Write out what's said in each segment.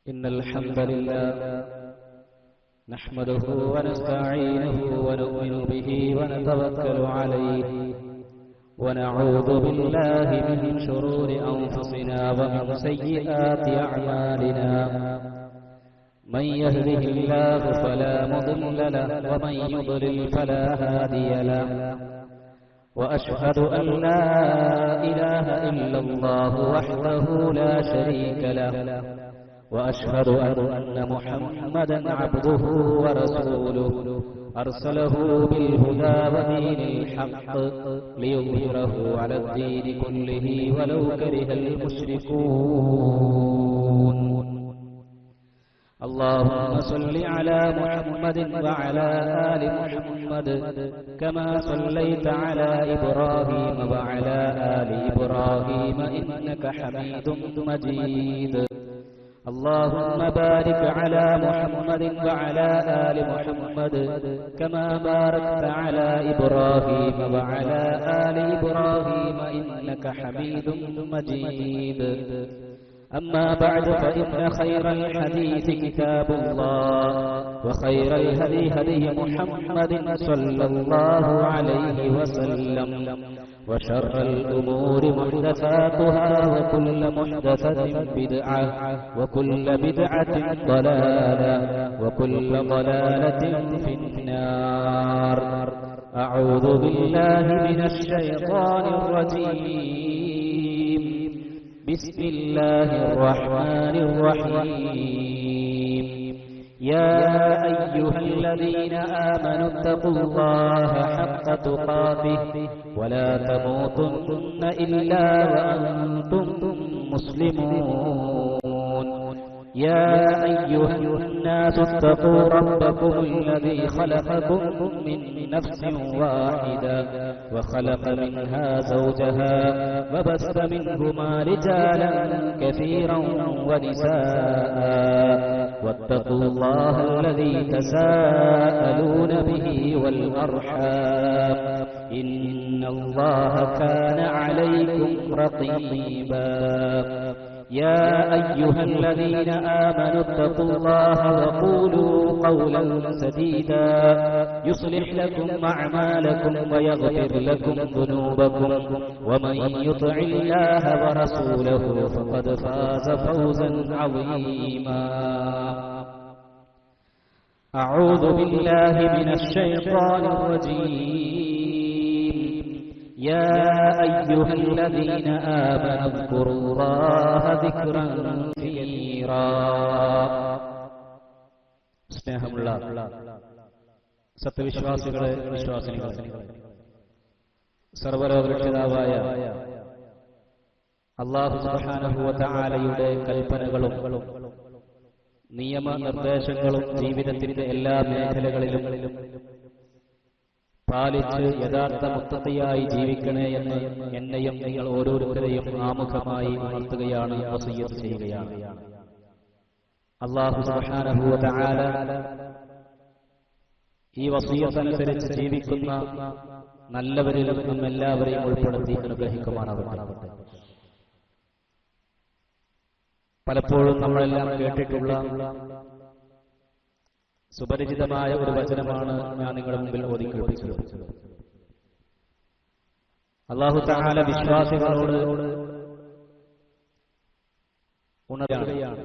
إن الحمد لله نحمده ونستعينه ونؤمن به ونتوكل عليه ونعوذ بالله من شرور أنفسنا ومن سيئات أعمالنا من يهده الله فلا مضل له ومن يضلل فلا هادي له وأشهد أن لا إله إلا الله وحده لا شريك له وأشهد أن محمدا عبده ورسوله أرسله بالهدى ودين الحق ليظهره على الدين كله ولو كره المشركون اللهم صل على محمد وعلى آل محمد كما صليت على إبراهيم وعلى آل إبراهيم إنك حميد مجيد اللهم بارك على محمد وعلى آل محمد كما باركت على إبراهيم وعلى آل إبراهيم إنك حميد مجيد أما بعد فإن خير الحديث كتاب الله وخير الهدي هدي محمد صلى الله عليه وسلم وشر الأمور محدثاتها وكل محدثة بدعة وكل بدعة ضلالة وكل ضلالة في النار أعوذ بالله من الشيطان الرجيم بسم الله الرحمن الرحيم يا أيها الذين آمنوا اتقوا الله حق تقاته ولا تموتن إلا وأنتم مسلمون يا أيها الناس اتقوا ربكم الذي خلقكم من نفس واحدة وخلق منها زوجها وبث منهما رجالا كثيرا ونساء واتقوا الله الذي تساءلون به والأرحام إن الله كان عليكم رقيبا يا أيها الذين آمنوا اتقوا الله وقولوا قولا سديدا يصلح لكم أعمالكم ويغفر لكم ذنوبكم ومن يطع الله ورسوله فقد فاز فوزا عظيما أعوذ بالله من الشيطان الرجيم يا أيها الذين آمنوا اذكروا الله ذكرا كثيرا സ്നേഹമുള്ള സത്യവിശ്വാസികളെ വിശ്വാസിനികളെ സർവ്വലോകരക്ഷിതാവായ അല്ലാഹു സുബ്ഹാനഹു വ തആലയുടെ കൽപ്പനകളും നിയമനിർദ്ദേശങ്ങളും ജീവിതത്തിന്റെ എല്ലാ മേഖലകളിലും പാലിച്ച് യഥാർത്ഥ മുത്തഖിയായി ജീവിക്കണേ എന്ന് എന്നെയും നിങ്ങൾ ഓരോരുത്തരെയും ആമുഖമായി ഉണർത്തുകയാണ്, വസിയ്യത്ത് ചെയ്യുകയാണ്. അല്ലാഹു സുബ്ഹാനഹു വ തആല ഈ വസിയ്യത്ത് അനുസരിച്ച് ജീവിക്കുന്ന നല്ലവരിൽ നിന്നും എല്ലാവരെയും ഉൾപ്പെടുത്തി അനുഗ്രഹിക്കുമാറാവട്ടെ. പലപ്പോഴും നമ്മളെല്ലാം കേട്ടിട്ടുള്ള സുപരിചിതമായ ഒരു വചനമാണ് ഞാൻ നിങ്ങളുടെ മുമ്പിൽ ഓതി കേൾപ്പിച്ചത്. അല്ലാഹു തആല വിശ്വാസികളോട് ഉണർത്തുകയാണ്.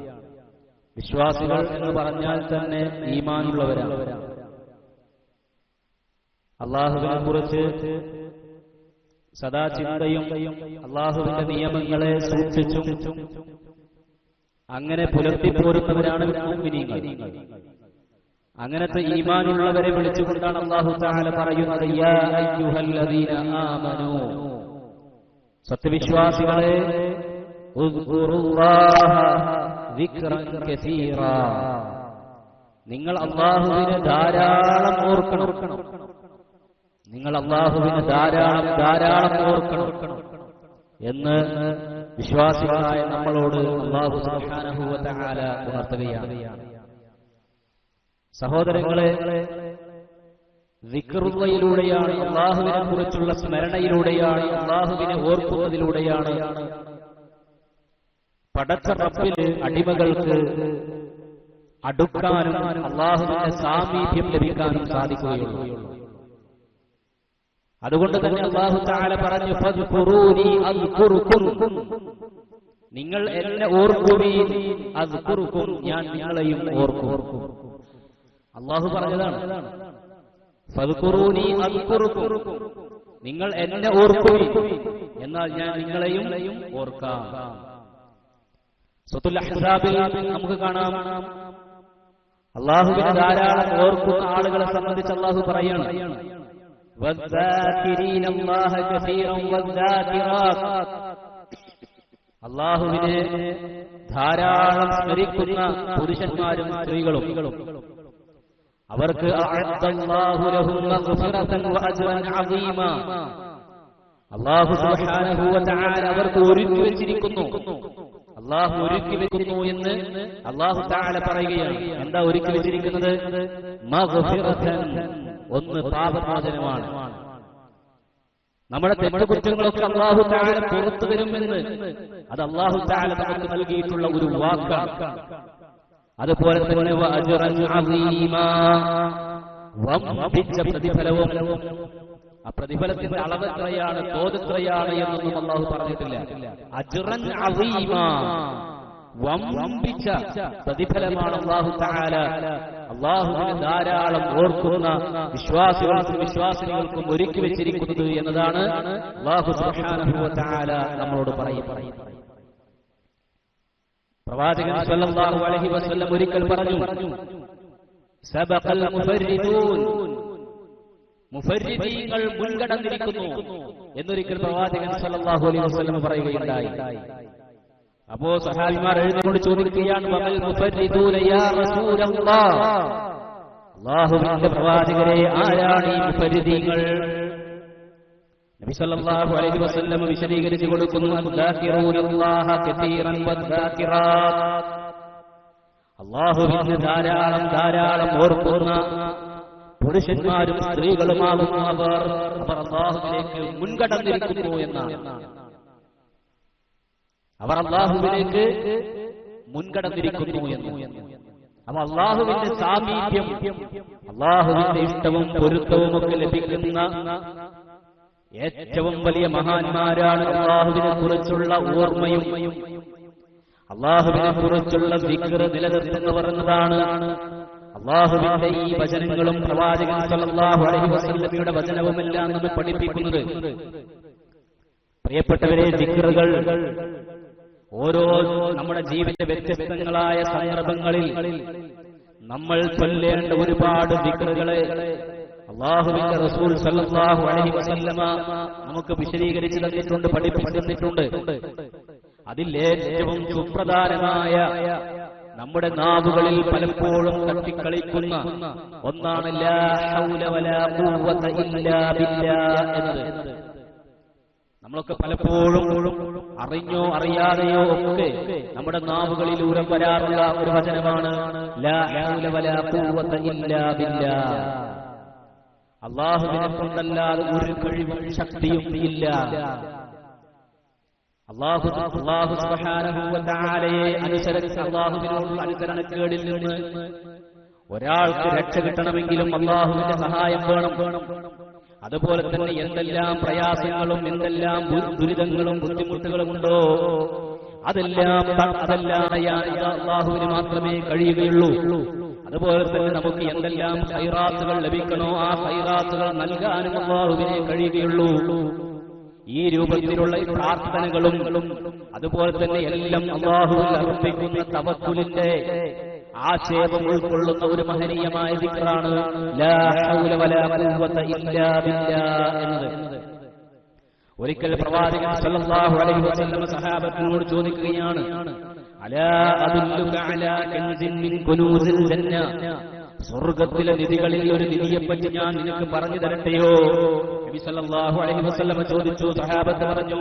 വിശ്വാസികൾ എന്ന് പറഞ്ഞാൽ തന്നെ ഈമാനുള്ളവരാണ്. അല്ലാഹുവിനെ കുറിച്ച് സദാ ചിന്തയും അല്ലാഹുവിന്റെ നിയമങ്ങളെ സൂക്ഷിച്ചും അങ്ങനെ പുലർത്തിപ്പോരുന്നവരാണ് മുഅ്മിനീങ്ങൾ. അങ്ങനത്തെ ഈമാനുള്ളവരെ വിളിച്ചുകൊണ്ടാണ് അല്ലാഹു തആല പറയുന്നത്, യാ അയ്യുഹല്ലദീന ആമനൂ, സത്യവിശ്വാസികളെ, ഉസ്കുറുല്ലാഹ ദിക്റൻ കസീറാ, നിങ്ങൾ അല്ലാഹുവിനെ ധാരാളം ഓർക്കണം. നിങ്ങൾ അല്ലാഹുവിനെ ധാരാളം ഓർക്കണം എന്ന് വിശ്വാസികളായ നമ്മളോട് അല്ലാഹു സുബ്ഹാനഹു വ തആല ഉണർത്തുകയാണ്. സഹോദരങ്ങളെ, ദിക്റുള്ളയിലൂടെയാണ്, അല്ലാഹുവിനെ കുറിച്ചുള്ള സ്മരണയിലൂടെയാണ്, അല്ലാഹുവിനെ ഓർക്കുന്നതിലൂടെയാണ് പടച്ച റബ്ബിൽ അടിമകൾക്ക് അടുക്കാനും അല്ലാഹുവിന്റെ സാമീപ്യം ലഭിക്കാനും സാധിക്കുകയുള്ളൂ. അതുകൊണ്ട് തന്നെ അല്ലാഹു തആല പറഞ്ഞു ഫദ്കുറൂനി അദ്കുറുകും, നിങ്ങൾ എന്നെ ഓർക്കുവീൻ, അദ്കുറുകും, ഞാൻ നിങ്ങളെയും ഓർക്കും. അല്ലാഹു പറഞ്ഞതാണ് ഫദ്കുറൂനി അദ്കുറുകും, നിങ്ങൾ എന്നെ ഓർക്കുവീൻ, എന്നാൽ ഞാൻ നിങ്ങളെയും ഓർക്കാം. സൂറത്തുൽ അഹ്സാബിൽ നമുക്ക് കാണാം അല്ലാഹുവിനെ ധാരാളം ഓർക്കുന്ന ആളുകളെ സംബന്ധിച്ച് അല്ലാഹു പറയാണ് വദ്ദാകിരീനല്ലാഹ കസീറൻ വദ്ദാകിറാത്ത്, അല്ലാഹുവിനെ ധാരാളം സ്മരിക്കുന്ന പുരുഷന്മാരും സ്ത്രീകളും അവർക്ക് അഅദ്ദല്ലാഹു ലഹും മഗ്ഫിറതൻ വഅജ്റൻ അദീമ, അല്ലാഹു സുബ്ഹാനഹു വ തആല അവർക്ക് ഒരുക്കി വെച്ചിരിക്കുന്നു, അല്ലാഹു ഒരുക്കി വെക്കുന്നു എന്ന് അല്ലാഹു തആല പറയുകയാണ്. എന്താ ഒരുക്കി വെച്ചിരിക്കുന്നത്? മഗ്ഫിറതൻ, ഒന്ന് പാപമോചനമാണ്. നമ്മുടെ തെറ്റുകുറ്റങ്ങളൊക്കെ അല്ലാഹു തആല പുറത്തു തരുമെന്ന് അത് അല്ലാഹു തആല നമുക്ക് നൽകിയിട്ടുള്ള ഒരു വാക്കാണ്. അതുപോലെ തന്നെ വഅജ്റൻ അദീമ, വമ്പിച്ച പ്രതിഫലവും. ആ പ്രതിഫലത്തിന്റെ അളവ് എത്രയാണ്, തോത് എത്രയാണ് എന്നൊന്നും അല്ലാഹു പറഞ്ഞിട്ടില്ല. അജ്റൻ അദീമ, വമ്പിച്ച പ്രതിഫലമാണ് അല്ലാഹു തആല അല്ലാഹുവിനെ ധാരാളം ഓർക്കുന്ന വിശ്വാസികൾക്കും വിശ്വാസിനികൾക്കും ഒരുക്കി വെച്ചിരിക്കുന്നത് എന്നതാണ് അല്ലാഹു സുബ്ഹാനഹു വ തആല നമ്മളോട് പറയുന്നത്. പ്രവാചകൻ സല്ലല്ലാഹു അലൈഹി വസല്ലം ഒരിക്കൽ പറഞ്ഞു സബഖൽ മുഫർരിദൂൻ, മുഫർരിദീങ്ങൾ മുൻകടന്നിരിക്കുന്നു എന്നൊരിക്കൽ പ്രവാചകൻ സല്ലല്ലാഹു അലൈഹി വസല്ലം പറയുകയുണ്ടായി. അപ്പോ സഹാബിമാർ എഴുന്നേറ്റ് ചോദിക്കുകയാണ് വമൽ മുഫർരിദൂന യാ റസൂലല്ലാഹ്, അല്ലാഹുവിന്റെ പ്രവാചകരെ ആരാണ് ഈ മുഫർരിദീങ്ങൾ? നബി സല്ലല്ലാഹു അലൈഹി വസല്ലം വിശദീകരിച്ചു കൊടുക്കുന്നു അദ്ദാകിറൂനല്ലാഹ കതീറൻ വദ്ദാകിറാത്ത്, അല്ലാഹുവിനെ ധാരാളം ഓർക്കുന്ന പുരുഷന്മാരും സ്ത്രീകളുമാകുന്നു അവർ അല്ലാഹുവിലേക്ക് മുൻകടന്നിരിക്കുന്നു എന്നാണ്. അവർ അല്ലാഹുവിലേക്ക് മുൻകടന്നിരിക്കുന്നു എന്ന്. അപ്പൊ അല്ലാഹുവിന്റെ സാമീപ്യം, അല്ലാഹുവിന്റെ ഇഷ്ടവും പൊരുത്തവും ഒക്കെ ലഭിക്കുന്ന ഏറ്റവും വലിയ മഹാന്മാരാണ് അല്ലാഹുവിനെ കുറിച്ചുള്ള ഓർമ്മയും അല്ലാഹുവിനെ കുറിച്ചുള്ള ദിക്ർ നിലനിർത്തുന്നവർ എന്നതാണ് അല്ലാഹുവിന്റെ ഈ വചനങ്ങളും പ്രവാചകൻ സല്ലല്ലാഹു അലൈഹി വസല്ലമയുടെ വചനവുമെല്ലാം നമ്മെ പഠിപ്പിക്കുന്നത്. പ്രിയപ്പെട്ടവരെ, ദിക്റുകൾ ഓരോ നമ്മുടെ ജീവിത വ്യത്യസ്തങ്ങളായ സന്ദർഭങ്ങളിൽ നമ്മൾ ചൊല്ലേണ്ട ഒരുപാട് ദിക്റുകളെ അല്ലാഹുവിന്റെ റസൂൽ സല്ലല്ലാഹു അലൈഹി വസല്ലമ നമുക്ക് വിശദീകരിച്ചു തന്നിട്ടുണ്ട്, പഠിപ്പിച്ചു തന്നിട്ടുണ്ട്. അതിൽ ഏറ്റവും സുപ്രധാനമായ നമ്മുടെ നാവുകളിൽ പലപ്പോഴും തട്ടിക്കളിക്കുന്ന ഒന്നാണ് ലാ ഹൗല വലാ ഖുവത ഇല്ലാ ബില്ലാഹ് എന്നത്. നമ്മളൊക്കെ പലപ്പോഴും അറിഞ്ഞോ അറിയാതെയോ ഒക്കെ നമ്മുടെ നാവുകളിൽ ഊരം വരാറുള്ള ഒരു വചനമാണ് ലാ ഹൗല വലാ ഖുവത ഇല്ലാ ബില്ലാഹ്. അല്ലാഹുവിനെ കൊണ്ടല്ലാതെ ഒരു കഴിവും ശക്തിയും ഇല്ല. അല്ലാഹു സുബ്ഹാനഹു വ തആലയെ അനുസരിച്ച് അല്ലാഹുവിനോടുള്ള അനുസരണക്കേടിൽ നിന്ന് ഒരാൾക്ക് രക്ഷ കിട്ടണമെങ്കിലും അല്ലാഹുവിന്റെ സഹായം വേണം. അതുപോലെ തന്നെ എന്തെല്ലാം പ്രയാസങ്ങളും എന്തെല്ലാം ദുരിതങ്ങളും ബുദ്ധിമുട്ടുകളും ഉണ്ടോ അതെല്ലാം അല്ലാഹുവിന് മാത്രമേ കഴിയുകയുള്ളൂ. അതുപോലെ തന്നെ നമുക്ക് എന്തെല്ലാം ഖൈറാത്തുകൾ ലഭിക്കണോ ആ ഖൈറാത്തുകൾ നൽകാനും അല്ലാഹുവിനെ കഴിയുകയുള്ളൂ. ഈ രൂപത്തിലുള്ള പ്രാർത്ഥനകളും അതുപോലെ തന്നെ എല്ലാം അല്ലാഹുവിൽ അർപ്പിക്കുന്ന തവക്കുലിന്റെ ആശയം ഉൾക്കൊള്ളുന്ന ഒരു മഹനീയമായ ദിക്റാണ് ലാ ഹൗല വലാ ഖുവത ഇല്ലാ ബില്ലാഹ് എന്നത്. ഒരിക്കൽ പ്രവാചകൻ സല്ലല്ലാഹു അലൈഹി വസല്ലം സഹാബത്തിനോട് ചോദിക്കുകയാണ് അലാ അദുല്ലുക അലാ കൻസിൻ മിൻ കുനൂസിൽ ജന്ന, സ്വർഗ്ഗത്തിലെ നിധികളിൽ ഒരു നിധിയെപ്പറ്റി ഞാൻ നിനക്ക് പറഞ്ഞു തരട്ടെയോ? നബി സല്ലല്ലാഹു അലൈഹി വസല്ലം ചോദിച്ചു. സഹാബത്ത് പറഞ്ഞു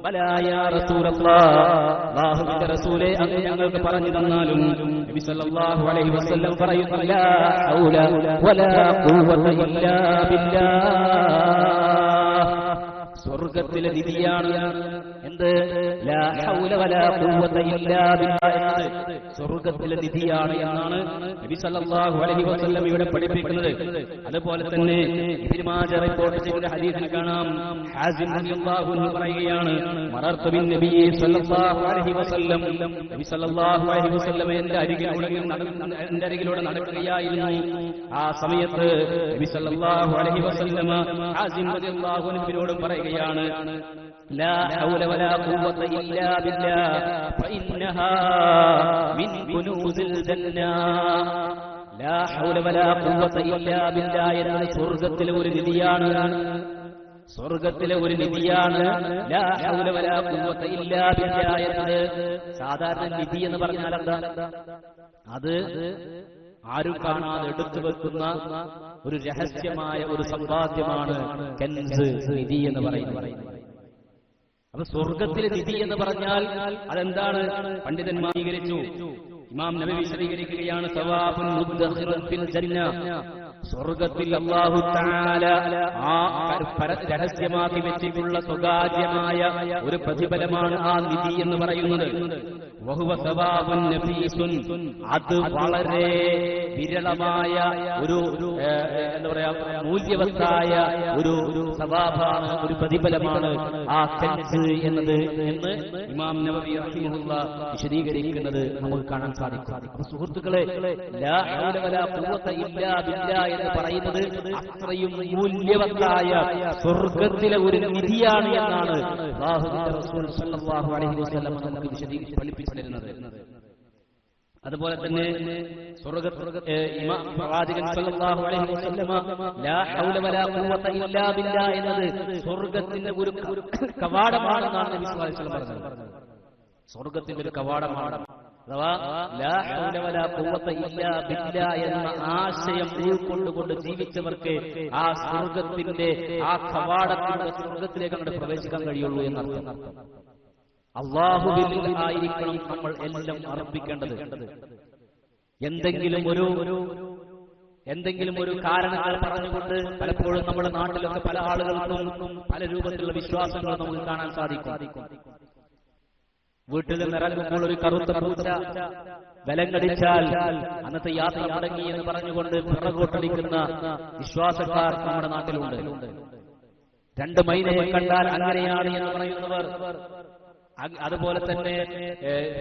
ബലാ യാ റസൂലല്ലാഹ്, അല്ലാഹുവിന്റെ റസൂലേ അങ്ങ് ഞങ്ങൾക്ക് പറഞ്ഞു തന്നാലും. നബി സല്ലല്ലാഹു അലൈഹി വസല്ലം പറയുന്നു ലാ ഹൗല വലാ ഖുവത ഇല്ലാ ബില്ലാഹ്, സ്വർഗ്ഗത്തിലെ നിധിയാണ് എന്ത് ലാ ഹൗല വലാ ഖുവത ഇല്ലാ ബില്ലാഹ് സ്വർഗ്ഗത്തിലെ നിധിയാണ് എന്നാണ് നബി സല്ലല്ലാഹു അലൈഹി വസല്ലം ഇവിടെ പഠിപ്പിക്കുന്നത്. അതുപോലെ തന്നെ ഇബ്നു മാജഹ് റിപ്പോർട്ട് ചെയ്ത ഹദീസിൽ കാണാം, ഹാസിം റളിയല്ലാഹു അൻഹു പറയുകയാണ്, മറർതു ബിൻ നബി സല്ലല്ലാഹു അലൈഹി വസല്ലം, നബി സല്ലല്ലാഹു അലൈഹി വസല്ലം എന്റെ അരികിലൂടെ നടക്കുകയായിരുന്നു. ആ സമയത്ത് നബി സല്ലല്ലാഹു അലൈഹി വസല്ലം ഹാസിം റളിയല്ലാഹു അൻഹുവിനോട് പറയുകയാണ്, ലാ ഹൗല വലാ ഖുവത ഇല്ലാ ബില്ലാഹ് ഫഇന്നഹാ മിൻ കുനൂസിൽ ജന്ന. ലാ ഹൗല വലാ ഖുവത ഇല്ലാ ബില്ലാഹ് എന്നത് സ്വർഗ്ഗത്തിലെ ഒരു നിധിയാണ്. സ്വർഗ്ഗത്തിലെ ഒരു നിധിയാണ് ലാ ഹൗല വലാ ഖുവത ഇല്ലാ ബില്ലാഹ് എന്നത്. സാധാരണ നിധി എന്ന് പറഞ്ഞാൽ എന്താ? അത് ആരും കാണാതെ എടുത്തു വെക്കുന്ന ഒരു രഹസ്യമായ ഒരു സമ്പാദ്യമാണ് കൻസ്, നിധി എന്ന് പറയുന്നത്. അപ്പൊ സ്വർഗ്ഗത്തിലെ നിധി എന്ന് പറഞ്ഞാൽ അതെന്താണ്? പണ്ഡിതന്മാർ വിവരിച്ചു. ഇമാം നബവി വിശദീകരിക്കുകയാണ്, സവാബുൻ മുദ്ദഖിറുൻ ഫിൽ ജന്ന, സ്വർഗ്ഗത്തിൽ അല്ലാഹു തആല ആ രഹസ്യമാക്കി വെച്ചിട്ടുള്ള സ്വകാര്യമായ ഒരു പ്രതിഫലമാണ് ആ നിധി എന്ന് പറയുന്നത്. വഹുവ സവാബുൻ നഫീസുൻ, അത് വളരെ വിരളമായ ഒരു എന്താ പറയാ മൂല്യവത്തായ ഒരു സവാബാണ്, ഒരു പ്രതിഫലമാണ് ആ കൻസ് എന്നത് എന്ന് ഇമാം നബവി റഹിമഹുല്ലാഹ് വിശദീകരിക്കുന്നത് നമുക്ക് കാണാൻ സാധിക്കും. സുഹൃത്തുക്കളെ, ലാ ഹൗല വലാ ഖുവത ഇല്ലാ ബില്ലാഹ് എന്ന് പറയുന്നത് അത്രയും മൂല്യവത്തായ സ്വർഗ്ഗത്തിലെ ഒരു നിധിയാണ് എന്നാണ് അല്ലാഹുവിന്റെ റസൂൽ സല്ലല്ലാഹു അലൈഹി വസല്ലം നമുക്ക് വിശദീകരിച്ച് പഠിപ്പിച്ചിരുന്നത്. അതുപോലെ തന്നെ ഇമാം പ്രവാചകൻ സല്ലല്ലാഹു അലൈഹി വസല്ലം ലാ ഹൗല വലാ ഖുവത ഇല്ലാ ബില്ലാഹ് എന്നത് സ്വർഗ്ഗത്തിന്റെ ഒരു കവാടമാണെന്നാണ് നബി സല്ലല്ലാഹു അലൈഹി വസല്ലം പറഞ്ഞത്. സ്വർഗ്ഗത്തിന്റെ ഒരു കവാടമാണ്. അഥവാ ലാ ഹൗല വലാ ഖുവത ഇല്ലാ ബില്ലാഹ് എന്ന ആശയം ഉൾക്കൊണ്ടുകൊണ്ട് ജീവിച്ചവർക്ക് ആ സ്വർഗ്ഗത്തിന്റെ ആ കവാടത്തിന്റെ സ്വർഗ്ഗത്തിലേക്ക് അങ്ങോട്ട് പ്രവേശിക്കാൻ കഴിയുള്ളൂ എന്നർത്ഥം. അല്ലാഹുവിൽ ആയിരിക്കണം നമ്മൾ എല്ലാം അർപ്പിക്കേണ്ടത്. എന്തെങ്കിലും ഒരു കാരണങ്ങൾ പറഞ്ഞുകൊണ്ട് പലപ്പോഴും നമ്മുടെ നാട്ടിലൊക്കെ പല ആളുകൾക്കും പല രൂപത്തിലുള്ള വിശ്വാസങ്ങൾ നമുക്ക് കാണാൻ സാധിക്കും. വീട്ടിൽ നിന്ന് ഇറങ്ങുമ്പോൾ ഒരു കറുത്ത പൂച്ച ബലങ്കടിച്ചാൽ അന്നത്തെ യാത്ര മുടങ്ങി എന്ന് പറഞ്ഞുകൊണ്ട് പിറകോട്ടടിക്കുന്ന വിശ്വാസക്കാർ നമ്മുടെ നാട്ടിലുണ്ട്. 2 മൈനയെ കണ്ടാൽ അങ്ങനെയാണ് എന്ന് പറയുന്നവർ, അതുപോലെ തന്നെ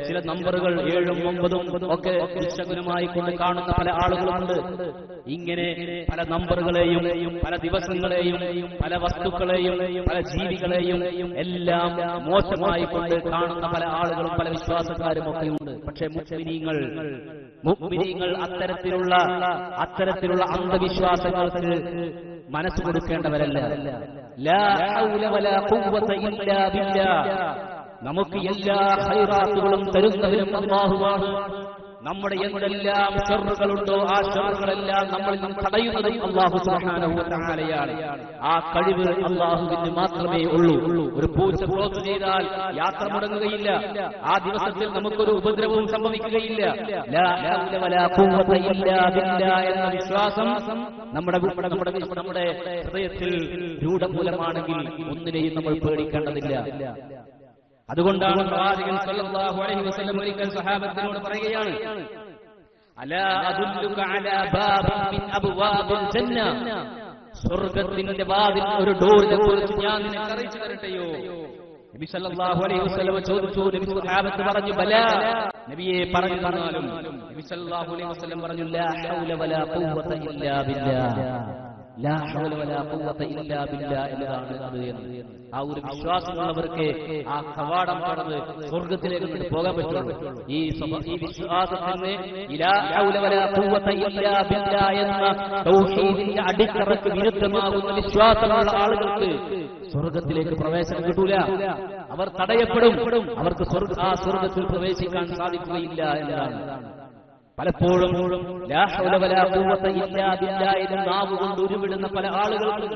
ചില നമ്പറുകൾ 7ഉം 9ഉം ഒക്കെ ദുശകുനമായി കൊണ്ട് കാണുന്ന പല ആളുകളുമുണ്ട്. ഇങ്ങനെ പല നമ്പറുകളെയും പല ദിവസങ്ങളെയും പല വസ്തുക്കളെയും പല ജീവികളെയും എല്ലാം മോശമായി കൊണ്ട് കാണുന്ന പല ആളുകളും പല വിശ്വാസക്കാരും ഒക്കെയുണ്ട്. പക്ഷേ മുഅ്മിനീങ്ങൾ അത്തരത്തിലുള്ള അന്ധവിശ്വാസങ്ങൾക്ക് മനസ്സ് കൊടുക്കേണ്ടവരല്ല. ലാ ഹൗല വലാ ഖുവത ഇല്ലാ ബില്ലാഹ്. നമുക്ക് എല്ലാ ഖൈറാത്തുകളും തരുന്നവരും അല്ലാഹുവാണ്. നമ്മുടെ എന്തെല്ലാം ശർറുകളുണ്ടോ ആ ശർറുകളെല്ലാം നമ്മളിൽ നിന്ന് തടയുന്നതും അല്ലാഹു സുബ്ഹാനഹു വ തആലയാണ്. ആ കഴിവ് അല്ലാഹുവിന് മാത്രമേ ഉള്ളൂ. ഒരു പൂച്ച ക്രോസ് ചെയ്താൽ യാത്ര മുടങ്ങുകയില്ല. ആ ദിവസത്തിൽ നമുക്കൊരു ഉപദ്രവവും സംഭവിക്കുകയില്ല. ലാ ഹൗല വലാ ഖുവത ഇല്ലാ ബില്ലാഹ് എന്ന വിശ്വാസം നമ്മുടെ ഹൃദയത്തിൽ രൂഢമൂലമാണെങ്കിൽ ഒന്നിനെയും നമ്മൾ പേടിക്കേണ്ടതില്ല. അതുകൊണ്ടാണ് പ്രവാചകൻ സല്ലല്ലാഹു അലൈഹി വസല്ലം ഒരിക്കൽ സഹാബത്തിനോട് പറയുകയാണ്, അലാ അദുല്ലുക അലാ ബാബിൻ മിൻ അബ്വാബിൽ ജന്ന, സ്വർഗ്ഗത്തിന്റെ വാതിൽ ഒരു ഡോറിനെ കുറിച്ച് ഞാൻ നിനക്ക് അറിയിച്ചു തരട്ടെയോ? നബി സല്ലല്ലാഹു അലൈഹി വസല്ലം ചോദിച്ചു. നബി സഹാബത്ത് പറഞ്ഞു, ബലാ, നബിയെ പറഞ്ഞു തന്നാലും. നബി സല്ലല്ലാഹു അലൈഹി വസല്ലം പറഞ്ഞു, ലാ ഹൗല വലാ ഖുവത ഇല്ലാ ബില്ലാഹ്. ലാ ഹൗല വലാ ഖുവത ഇല്ലാ ബില്ലാഹ് എന്നതാണ് അത് എന്ന്. ആ ഒരു വിശ്വാസമുള്ളവർക്ക് ആ കവാടം കടന്ന് സ്വർഗ്ഗത്തിലേക്ക് പോകാൻ പറ്റുള്ളൂ. ഈ വിശ്വാസത്തിന് ലാ ഹൗല വലാ ഖുവത ഇല്ലാ ബില്ലാഹ് എന്ന തൗഹീദിന്റെ അടിത്തറക്ക് വിരുദ്ധമാകുന്ന വിശ്വാസമുള്ള ആളുകൾക്ക് സ്വർഗ്ഗത്തിലേക്ക് പ്രവേശനം കിട്ടൂല. അവർ തടയപ്പെടും. അവർക്ക് ആ സ്വർഗ്ഗത്തിൽ പ്രവേശിക്കാൻ സാധിക്കുകയില്ല എന്നതാണ്. പലപ്പോഴും ലാ ഹൗല വലാ ഖുവത ഇല്ലാ ബില്ലാഹ് എന്ന് നാവുകൊണ്ട് ഉരുവിടുന്ന പല ആളുകൾക്കും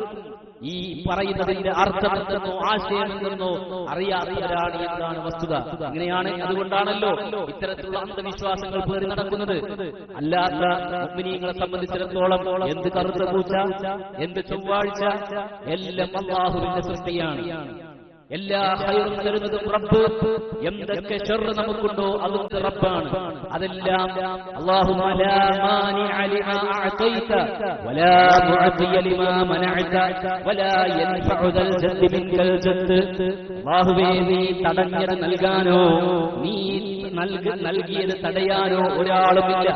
ഈ പറയുന്നതിന്റെ അർത്ഥമെന്തെന്നോ ആശയമെന്തെന്നോ അറിയാത്തവരാണ് എന്നാണ് വസ്തുത. അങ്ങനെയാണ്. അതുകൊണ്ടാണല്ലോ ഇത്തരത്തിലുള്ള അന്ധവിശ്വാസങ്ങൾ പേറി നടക്കുന്നത്. അല്ലാത്ത മുഅ്മിനീങ്ങളെ സംബന്ധിച്ചിടത്തോളം എന്ത് കറുത്ത പൂച്ച, എന്ത് ചൊവ്വാഴ്ച, എല്ലാം അല്ലാഹുവിന്റെ സൃഷ്ടിയാണ്. എല്ലാ ഖൈറും തരുന്നതും റബ്ബ്, എന്തൊക്കെ ശർറ് നമുക്കുണ്ടോ അതും റബ്ബാണ്. അതെല്ലാം അല്ലാഹുമ്മ ലാ മാനിഅ ലിമാ അഅതൈത വലാ മുഅതിയ ലിമാ മനഅത വലാ യൻഫഉ ദൽ ജദ്ദി മിൻകൽ ജദ്ദ്. അല്ലാഹുവേ, നീ തടഞ്ഞത് നൽകാനോ നീ നൽകിയത് തടയാനോ ഒരാളുമില്ല.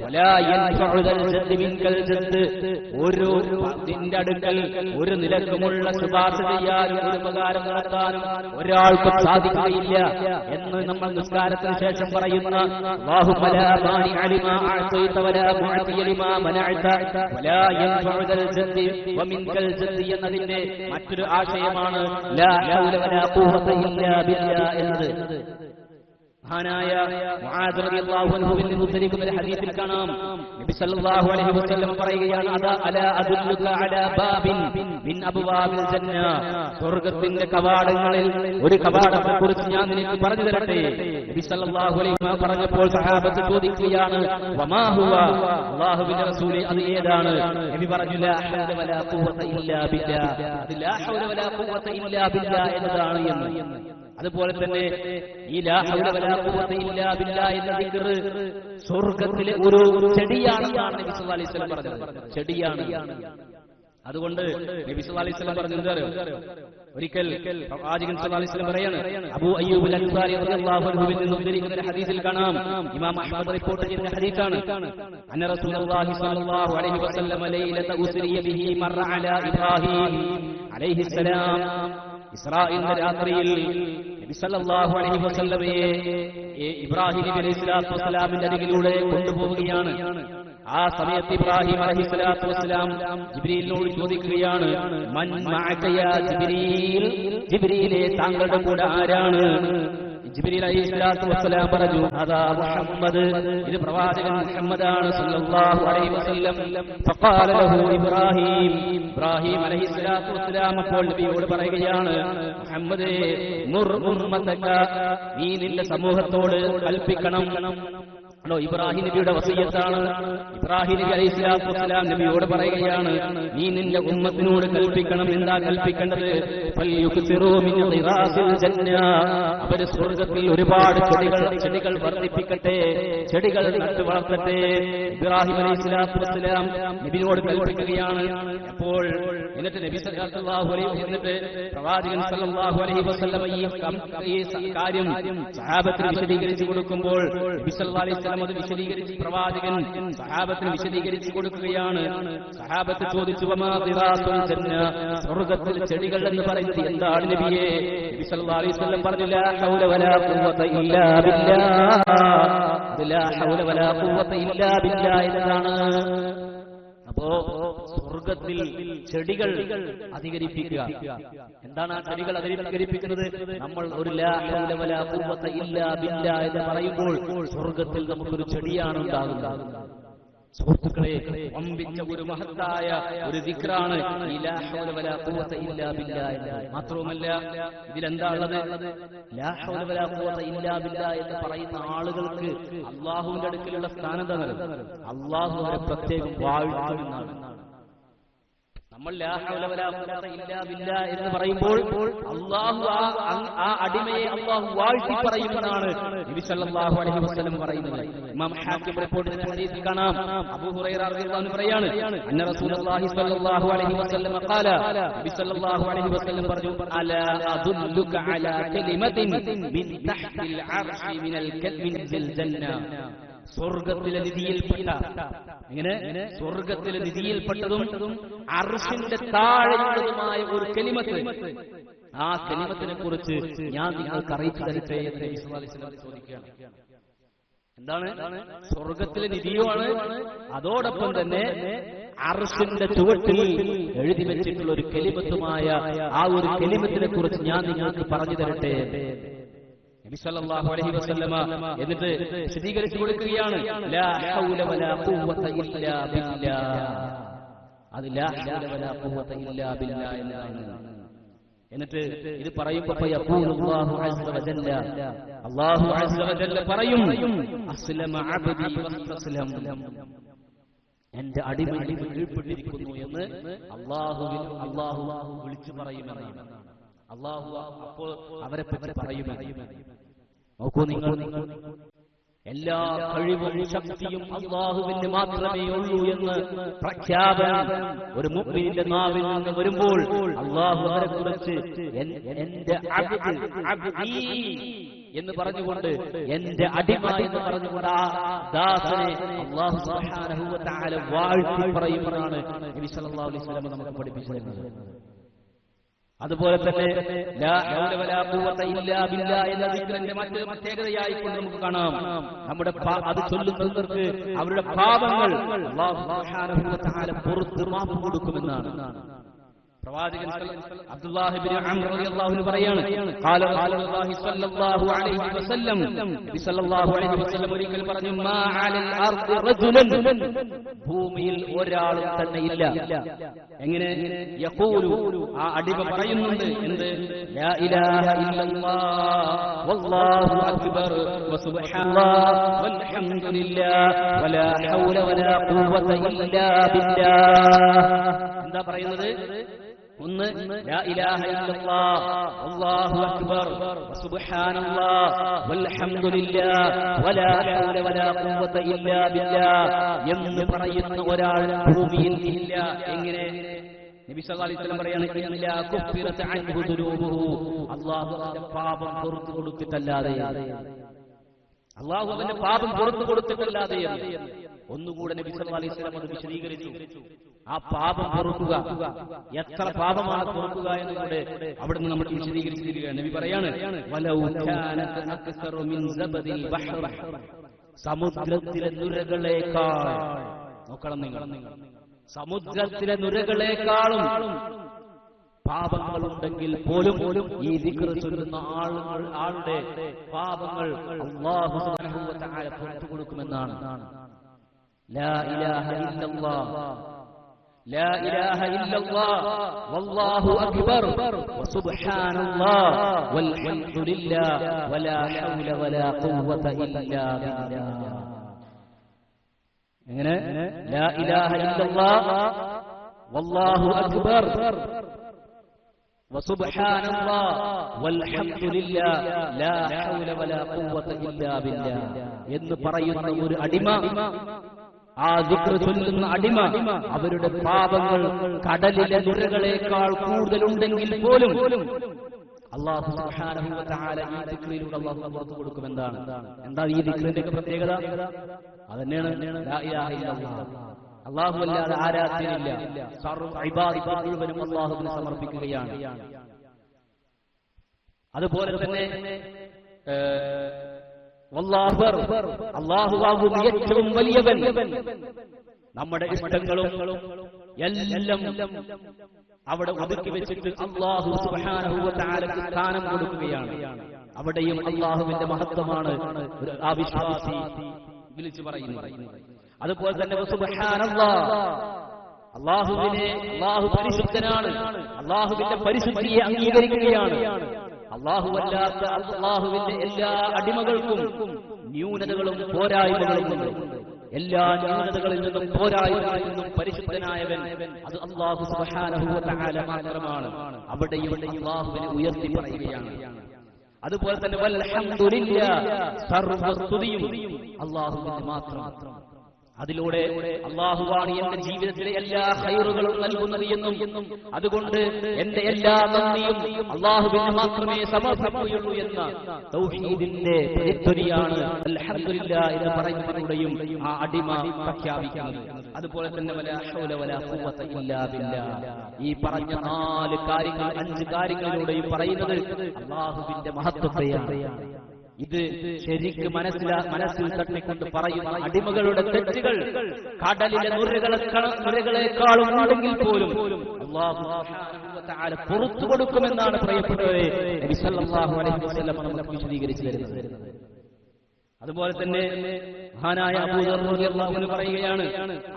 വലാ യൻഫഉ ദൽ ജദ്ദി മിൻകൽ ജദ്ദ്. ഒരു നിന്റെ അടുക്കൽ ഒരു നിലക്കുമുള്ള ശുപാർശ ചെയ്യാനും ഒരു ഉപകാരം നടത്താനും ഒരാൾക്കും സാധിക്കുകയില്ല എന്ന് നമ്മൾ നിസ്കാരത്തിന് ശേഷം പറയുന്ന അല്ലാഹുമ്മ ലാ മാനിഅ ലിമാ അഅതൈത വലാ മുഅതിയ ലിമാ മനഅത വലാ യൻഫഉ ദൽ ജദ്ദി വമിൻകൽ ജദ്ദി എന്നതിന്റെ മറ്റൊരു ആശയമാണ് ലാ ഹൗല വലാ ഖുവത ഇല്ലാ ബില്ലാ എന്നത്. മഹാനായ മുആദ് റളിയല്ലാഹു അൻഹുവിൽ നിന്ന് ഉദ്ധരിക്കുന്ന ഒരു ഹദീസിൽ കാണാം, നബി സല്ലല്ലാഹു അലൈഹി വസല്ലം പറയുകയാണ്, അലാ അദുല്ലുക അലാ ബാബിൻ മിൻ അബ്വാബിൽ ജന്ന. സ്വർഗ്ഗത്തിന്റെ കവാടങ്ങളിൽ ഒരു കവാടത്തെക്കുറിച്ച് ഞാൻ നിനക്ക് പറഞ്ഞു തരട്ടെ. നബി സല്ലല്ലാഹു അലൈഹി വസല്ലം പറഞ്ഞപ്പോൾ സഹാബത്ത് ചോദിക്കുകയാണ്, വമാ ഹുവ, അല്ലാഹുവിന്റെ റസൂലേ അത് ഏതാണ്? നബി പറഞ്ഞു, ലാ ഹൗല വലാ ഖുവത ഇല്ലാ ബില്ലാ. അത് ലാ ഹൗല വലാ ഖുവത ഇല്ലാ ബില്ലാ എന്നതാണ് എന്ന്. അതുപോലെ തന്നെ ഈ ലാ ഹൗല വലാ ഖുവത ഇല്ലാ ബില്ലാ എന്ന ദിക്ർ സ്വർഗ്ഗത്തിലെ ഒരു ചെടിയാണെന്നാണ് നബി സല്ലല്ലാഹു അലൈഹി വസല്ലം പറഞ്ഞത്. ചെടിയാണ്. അതുകൊണ്ട് നബി സല്ലല്ലാഹു അലൈഹി വസല്ലം പറഞ്ഞു, ഒരിക്കൽ പ്രവാചകൻ സല്ലല്ലാഹു അലൈഹി വസല്ലം പറയാണ്, അബൂ അയ്യൂബ് അൽ അൻസാരി റളിയല്ലാഹു അൻഹുവിൽ നിന്ന് ഉദ്ധരിക്കുന്ന ഒരു ഹദീസിൽ കാണാം, ഇമാം അഹ്മദ് റിപ്പോർട്ട് ചെയ്ത ഹദീസാണ്, അന്ന റസൂലുള്ളാഹി സ്വല്ലല്ലാഹു അലൈഹി വസല്ലം ലൈലത ഉസ്രിയ ബിഹി മറ അലാ ഇബ്രാഹിം അലൈഹിസ്സലാം. ഇസ്രാഈലിന്റെ രാത്രിയിൽ നബി സല്ലല്ലാഹു അലൈഹി വസല്ലമയെ ഇബ്രാഹിം നബി അലൈഹിസ്സലാത്തു വസ്സലാമിന്റെ അരികിലൂടെ കൊണ്ടുപോവുകയാണ്. ആ സമയത്ത് ഇബ്രാഹിം അലൈഹിസ്സലാത്തു വസ്സലാം ജിബ്രീലിനോട് ചോദിക്കുകയാണ്, മൻ മഅക യാ ജിബ്രീൽ, ജിബ്രീലേ താങ്കളുടെ കൂടെ ആരാണ്? ജിബ്രീൽ അലൈഹിസ്സലാത്തു വസ്സലാം പറഞ്ഞു, അതാ മുഹമ്മദ്, ഇത് പ്രവാചകൻ മുഹമ്മദാണ് സല്ലല്ലാഹു അലൈഹി വസല്ലം. ഫഖാല ലഹു ഇബ്രാഹിം, ഇബ്രാഹിം അലൈഹിസ്സലാത്തു വസ്സലാം അപ്പോൾ നബിയോട് പറയുകയാണ്, മുഹമ്മദേ, മുർ ഉമ്മതക, നീ നിന്റെ സമൂഹത്തോട് കൽപ്പിക്കണം. ഇബ്രാഹിം നബിയുടെ വസിയ്യത്താണ്. ഇബ്രാഹിം നബി അലൈഹിസ്സലാത്തു വസ്സലാം നബിയോട് പറയുകയാണ്, നീ നിന്റെ ഉമ്മത്തിനോട് കൽപ്പിക്കണം. എന്താ കൽപ്പിക്കേണ്ടത്? അവര് സ്വർഗ്ഗത്തിൽ ഒരുപാട് ചെടികൾ വർദ്ധിപ്പിക്കട്ടെ, ചെടികൾ നട്ടു വളർത്തട്ടെ. ഇബ്രാഹിം അലൈഹിസ്സലാത്തു വസ്സലാം നബിയോട് കൽപ്പിക്കുകയാണ്. അപ്പോൾ എന്നിട്ട് നബി സല്ലല്ലാഹു അലൈഹി എന്നിട്ട് പ്രവാചകൻ സല്ലല്ലാഹു അലൈഹി വസല്ലം ഈ കാര്യം സഹാബത്തിന് വിശദീകരിച്ചു കൊടുക്കുമ്പോൾ നബി സല്ലല്ലാഹു അലൈഹി വസല്ലം അത് വിശദീകരിച്ച് പ്രവാചകൻ സഹാബത്തിന് വിശദീകരിച്ചു കൊടുക്കുകയാണ്. സഹാബത്ത് ചോദിച്ചു, വമാ ദിറാത്തുൽ ജന്ന, സ്വർഗ്ഗത്തിൽ ചെടികൾ എന്ന് പറയുന്നത് എന്താണ് നബിയേ? നബി സല്ലല്ലാഹു അലൈഹി വസല്ലം പറഞ്ഞു, ലാ ഹൗല വലാ ഖുവത ഇല്ലാ ബില്ലാ. ലാ ഹൗല വലാ ഖുവത ഇല്ലാ ബില്ലാ എന്നതാണ്. അപ്പോ സ്വർഗ്ഗത്തിൽ ചെടികൾ അധികരിപ്പിക്കുക. എന്താണ് ആ ചെടികൾ അധികരിപ്പിക്കുന്നത്? നമ്മൾ ഒരു ലാ ഹൗല വലാ ഖുവത ഇല്ലാ ബില്ലാ എന്ന് പറയുമ്പോൾ സ്വർഗ്ഗത്തിൽ നമുക്കൊരു ചെടിയാണ് ഉണ്ടാകുന്നത്. സുഹൃത്തുക്കളെ, വമ്പിച്ച ഒരു മഹത്തായ ഒരു ദിക്റാണ് ഈ ലാ ഹൗല വലാ ഖുവത ഇല്ലാ ബില്ലാ എന്നത്. മാത്രവുമല്ല, ഇതിലെന്താ ഉള്ളത്? ലാ ഹൗല വലാ ഖുവത ഇല്ലാ ബില്ലാ എന്ന് പറയുന്ന ആളുകൾക്ക് അല്ലാഹുവിന്റെ അടുക്കലുള്ള സ്ഥാനം തന്നെ അല്ലാഹു അവരെ പ്രത്യേകം വാഴ്ത്തുമെന്നാണ്. നമ്മൾ ലാ ഹൗല വലാ ഖുവത ഇല്ലാ ബില്ലാ എന്ന് പറയുമ്പോൾ അല്ലാഹു ആ അടിമയെ അല്ലാഹു വാഴ്ത്തി പറയുമെന്നാണ് നബി സല്ലല്ലാഹു അലൈഹി വസല്ലം പറയുന്നത്. ഇമാം ഹാക്കിം റിപ്പോർട്ട് ചെയ്ത ഹദീസിൽ കാണാം, അബൂ ഹുറൈറ റളിയല്ലാഹു അൻഹു പറയാണ്, അന്ന റസൂലുള്ളാഹി സ്വല്ലല്ലാഹു അലൈഹി വസല്ലം ഖാല, നബി സല്ലല്ലാഹു അലൈഹി വസല്ലം പറഞ്ഞു, അലാ അദുല്ലുക അലാ കലിമത്തിൻ മിൻ തഹ്തിൽ അർശി മിനൽ കൽമിൽ ജന്ന. സ്വർഗ്ഗത്തിലെ നിധിയിൽപ്പെട്ട, ഇങ്ങനെ സ്വർഗ്ഗത്തിലെ നിധിയിൽപ്പെട്ടതും അർശിന്റെ താഴെയുള്ളതുമായ ഒരു കലിമത്ത്, ആ കലിമത്തിനെ കുറിച്ച് ഞാൻ നിങ്ങൾക്ക് അറിയിച്ചു തരട്ടെ എന്ന് നബി സല്ലല്ലാഹു അലൈഹി വസല്ലം ചോദിക്കുകയാണ്. എന്താണ്? സ്വർഗ്ഗത്തിലെ നിധിയുമാണ്, അതോടൊപ്പം തന്നെ അർശിന്റെ ചുവട്ടിൽ എഴുതി വെച്ചിട്ടുള്ള ഒരു കലിമത്തുമായ ആ ഒരു കലിമത്തിനെ കുറിച്ച് ഞാൻ നിങ്ങൾക്ക് പറഞ്ഞു തരട്ടെ. നബി സല്ലല്ലാഹു അലൈഹി വസല്ലമ എന്നിട്ട് വിശദീകരിച്ചു കൊടുക്കുകയാണ്, ലാ ഹൗല വലാ ഖുവത ഇല്ലാ ബില്ലാ. അത് ലാ ഹൗല വലാ ഖുവത ഇല്ലാ ബില്ലാ എന്നാണ്. എന്നിട്ട് ഇത് പറയുമ്പോൾ ഫയഖൂലുല്ലാഹു അസ്സ വജല്ല, അല്ലാഹു അസ്സ വജല്ല പറയും, അസ്ലമ അബ്ദി വസ്തസ്ലം, എന്റെ അടിമ കീഴ്പ്പെട്ടിരിക്കുന്നു എന്ന് അല്ലാഹു വിളിച്ചു പറയുമെന്നാണ്. അള്ളാഹു അപ്പോൾ അവരെ പറ്റി പറയുമെന്ന്. നോക്കൂ നിങ്ങൾ, എല്ലാ കഴിവും ശക്തിയും അള്ളാഹുവിന് മാത്രമേ ഉള്ളൂ എന്ന് പ്രഖ്യാപനം ഒരു മുഅ്മിനിന്റെ നാവിൽ നിന്ന് വരുമ്പോൾ അള്ളാഹു അവരെ കുറിച്ച് എന്റെ അബ്ദി എന്ന് പറഞ്ഞുകൊണ്ട്, എന്റെ അടിമ എന്ന് പറഞ്ഞുകൊണ്ട് ആ ദാസനെ അല്ലാഹു സുബ്ഹാനഹു വ തആല വാഴ്ത്തി പറയുമെന്നാണ് നബി സല്ലല്ലാഹു അലൈഹി വസല്ലം നമുക്ക് പഠിപ്പിച്ചു തരുന്നത്. അതുപോലെ തന്നെ ലാ ഹൗല വലാ ഖുവത ഇല്ലാ ബില്ലാഹ് എന്ന ദിക്റിന്റെ മറ്റൊരു പ്രത്യേകതയായിക്കൊണ്ട് നമുക്ക് കാണാം, നമ്മുടെ അത് ചൊല്ലുന്നവർക്ക് അവരുടെ പാപങ്ങൾ അല്ലാഹു സുബ്ഹാനഹു വ തആല പുറത്ത് മാപ്പ് കൊടുക്കുമെന്നാണ്. പ്രവാചകൻ അബ്ദുല്ലാഹി ഇബ്നു അംർ റളിയല്ലാഹു അൻഹു പറയാണ്, ഖാല റസൂലുള്ളാഹി സ്വല്ലല്ലാഹു അലൈഹി വസല്ലം, നബി സല്ലല്ലാഹു അലൈഹി വസല്ലം ഒരിക്കൽ പറഞ്ഞു, മാ അലൽ അർദി റജുലൻ, ഭൂമിയിൽ ഒരാളും തന്നെ ഇല്ല. എങ്ങനെ? യഖൂലു, ആ അടിമ പറയുന്നുണ്ട്, എന്ത്? ലാ ഇലാഹ ഇല്ലല്ലാഹ് വല്ലാഹു അക്ബർ വസുബ്ഹാനല്ലാഹ് വൽഹംദുലില്ലാഹ് വലാ ഹൗല വലാ ഖുവത ഇല്ലാ ബില്ലാഹ്. എന്താ പറയുന്നത്? ഒന്ന്, ലാ ഇലാഹ ഇല്ലല്ലാഹ് അല്ലാഹു അക്ബർ സുബ്ഹാനല്ലാഹ് വൽഹംദുലില്ലാഹ് വലാ ഹൗല വലാ ഖുവത ഇല്ലാ ബില്ലാഹ് എന്ന് പറയുന്ന ഒരാൾ ഭൂമിയിൽ ഇല്ല. എങ്ങനെ? നബി സല്ലല്ലാഹു അലൈഹി വസല്ലം പറയാണ്, ഇല്ലാ കുഫിറത അൻഹു ദുനൂബുഹു, അല്ലാഹു അവന്റെ പാപം പുറത്തു കൊടുത്തിട്ടല്ലാതെ, അല്ലാഹു അവന്റെ പാപം പുറത്തു കൊടുത്തിട്ടല്ലാതെ. ഒന്നുകൂടെ നബി സല്ലല്ലാഹു അലൈഹി വസല്ലം അത് വിശദീകരിച്ചു. ആ പാപം പൊറുക്കുക, എത്ര പാപമാണ് പൊറുക്കുക എന്നുകൂടെ അവിടുന്ന് നമ്മൾ വിശദീകരിച്ചിരിക്കുകയാണ്. നബി പറയാണ്, വലൗ കാനത അക്സറു മിൻ സബദിൽ ബഹ്ർ, സമുദ്രത്തിലെ നുരകളേക്കാൾ, നോക്കണം നിങ്ങൾ, സമുദ്രത്തിലെ നുരകളേക്കാളും പാപങ്ങളുണ്ടെങ്കിൽ പോലും ഈ ദിക്ർ ചൊല്ലുന്ന ആളുടെ പാപങ്ങൾ അല്ലാഹു സുബ്ഹാനഹു വ തആല പുറത്തു കൊടുക്കുമെന്നാണ്. ലാ ഇലാഹ ഇല്ലല്ലാഹ് لا إله إلا الله والله أكبر وسبحان الله والحمد لله ولا حول ولا قوة إلا بالله. എങ്ങനെ? لا إله إلا الله والله أكبر وسبحان الله والحمد لله لا حول ولا قوة إلا بالله എന്ന് പറയുന്ന ഒരു അടിമ, ആ ദിക്ർ ചൊല്ലുന്ന അടിമ, അവരുടെ പാപങ്ങൾ കടലിലെ നുരകളേക്കാൾ കൂടുതലുണ്ടെങ്കിൽ പോലും അല്ലാഹു സുബ്ഹാനഹു വ തആല ഈ ദിക്റിലൂടെ അല്ലാഹു പുറത്തു കൊടുക്കുമെന്നാണ്. എന്താ ഈ ദിക്റിന്റെ പ്രത്യേകത? അതന്നെയാണ് ലാ ഇലാഹ ഇല്ലല്ലാഹ്. അല്ലാഹു അല്ലാതെ ആരാധ്യനില്ല, സർവ്വ ഇബാദത്തും മുഴുവനും അല്ലാഹുവിന് സമർപ്പിക്കുകയാണ്. അതുപോലെ തന്നെ അല്ലാഹുവാകുന്നു ഏറ്റവും വലിയവൻ. നമ്മുടെ ഇഷ്ടങ്ങളും എല്ലാം അവിടെ ഒതുക്കി വെച്ചിട്ട് അല്ലാഹു സുബ്ഹാനഹു വ തആലക്ക് സ്ഥാനം കൊടുക്കുകയാണ്. അവിടെയും അല്ലാഹുവിന്റെ മഹത്വമാണ് ആ വിശ്വാസി വിളിച്ചു പറയുന്നത്. അതുപോലെ തന്നെ സുബ്ഹാനല്ലാഹ്, അല്ലാഹു പരിശുദ്ധനാണ്, അല്ലാഹുവിന്റെ പരിശുദ്ധിയെ അംഗീകരിക്കുകയാണ്. അല്ലാഹുവല്ലാത്ത അല്ലാഹുവിന്റെ എല്ലാ അടിമകൾക്കും ന്യൂനതകളും പോരായ്മകളും ഉണ്ട്. എല്ലാ ന്യൂനതകളിൽ നിന്നും പോരായ്മകളിൽ നിന്നും പരിശുദ്ധനായവൻ അത് അല്ലാഹു സുബ്ഹാനഹു വ തആല മാത്രമാണ്. അവിടെയും അല്ലാഹുവിനെ ഉയർത്തി പറയുകയാണ്. അതുപോലെ തന്നെ വൽഹംദുലില്ലാഹ്, സർവ്വസ്തുതിയും അല്ലാഹുവിന് മാത്രം. അതിലൂടെ അല്ലാഹുവാണ് എന്റെ ജീവിതത്തിലെ എല്ലാ ഖൈറുകളും നൽകുന്നത് എന്നും, അതുകൊണ്ട് എന്റെ എല്ലാ നന്ദിയും അല്ലാഹുവിന് മാത്രമേ സമർപ്പിക്കുകയുള്ളൂ എന്ന തൗഹീദിന്റെ പ്രതിധ്വനിയാണ് അൽഹംദുലില്ലാഹ് എന്ന് പറയുന്നതിലൂടെയും ആ അടിമ പ്രഖ്യാപിക്കുന്നത്. അതുപോലെ തന്നെ വലാ ഹൗല വലാ ഖുവത ഇല്ലാ ബില്ലാഹ്, ഈ പറഞ്ഞ 4 കാര്യങ്ങൾ 5 കാര്യങ്ങളിലൂടെയും പറയുന്നത് അല്ലാഹുവിന്റെ മഹത്വത്തെയാണ്. ഇത് ശരിക്ക് മനസ്സിൽ തട്ടിക്കൊണ്ട് പറയുന്ന അടിമകളുടെ തെറ്റുകൾ കടലിലെ നുരകളെക്കാളും ഉണ്ടെങ്കിൽ പോലും അല്ലാഹു സുബ്ഹാനഹു വ തആല പുറത്തു കൊടുക്കുമെന്നാണ് പ്രിയപ്പെട്ടവരെ നബി സല്ലല്ലാഹു അലൈഹി വസല്ലം നമുക്ക് വിശദീകരിച്ചു തരുന്നത്. അതുപോലെ തന്നെ മഹാനായ അബൂ ദർ റളിയല്ലാഹു അൻഹു പറയുകയാണ്,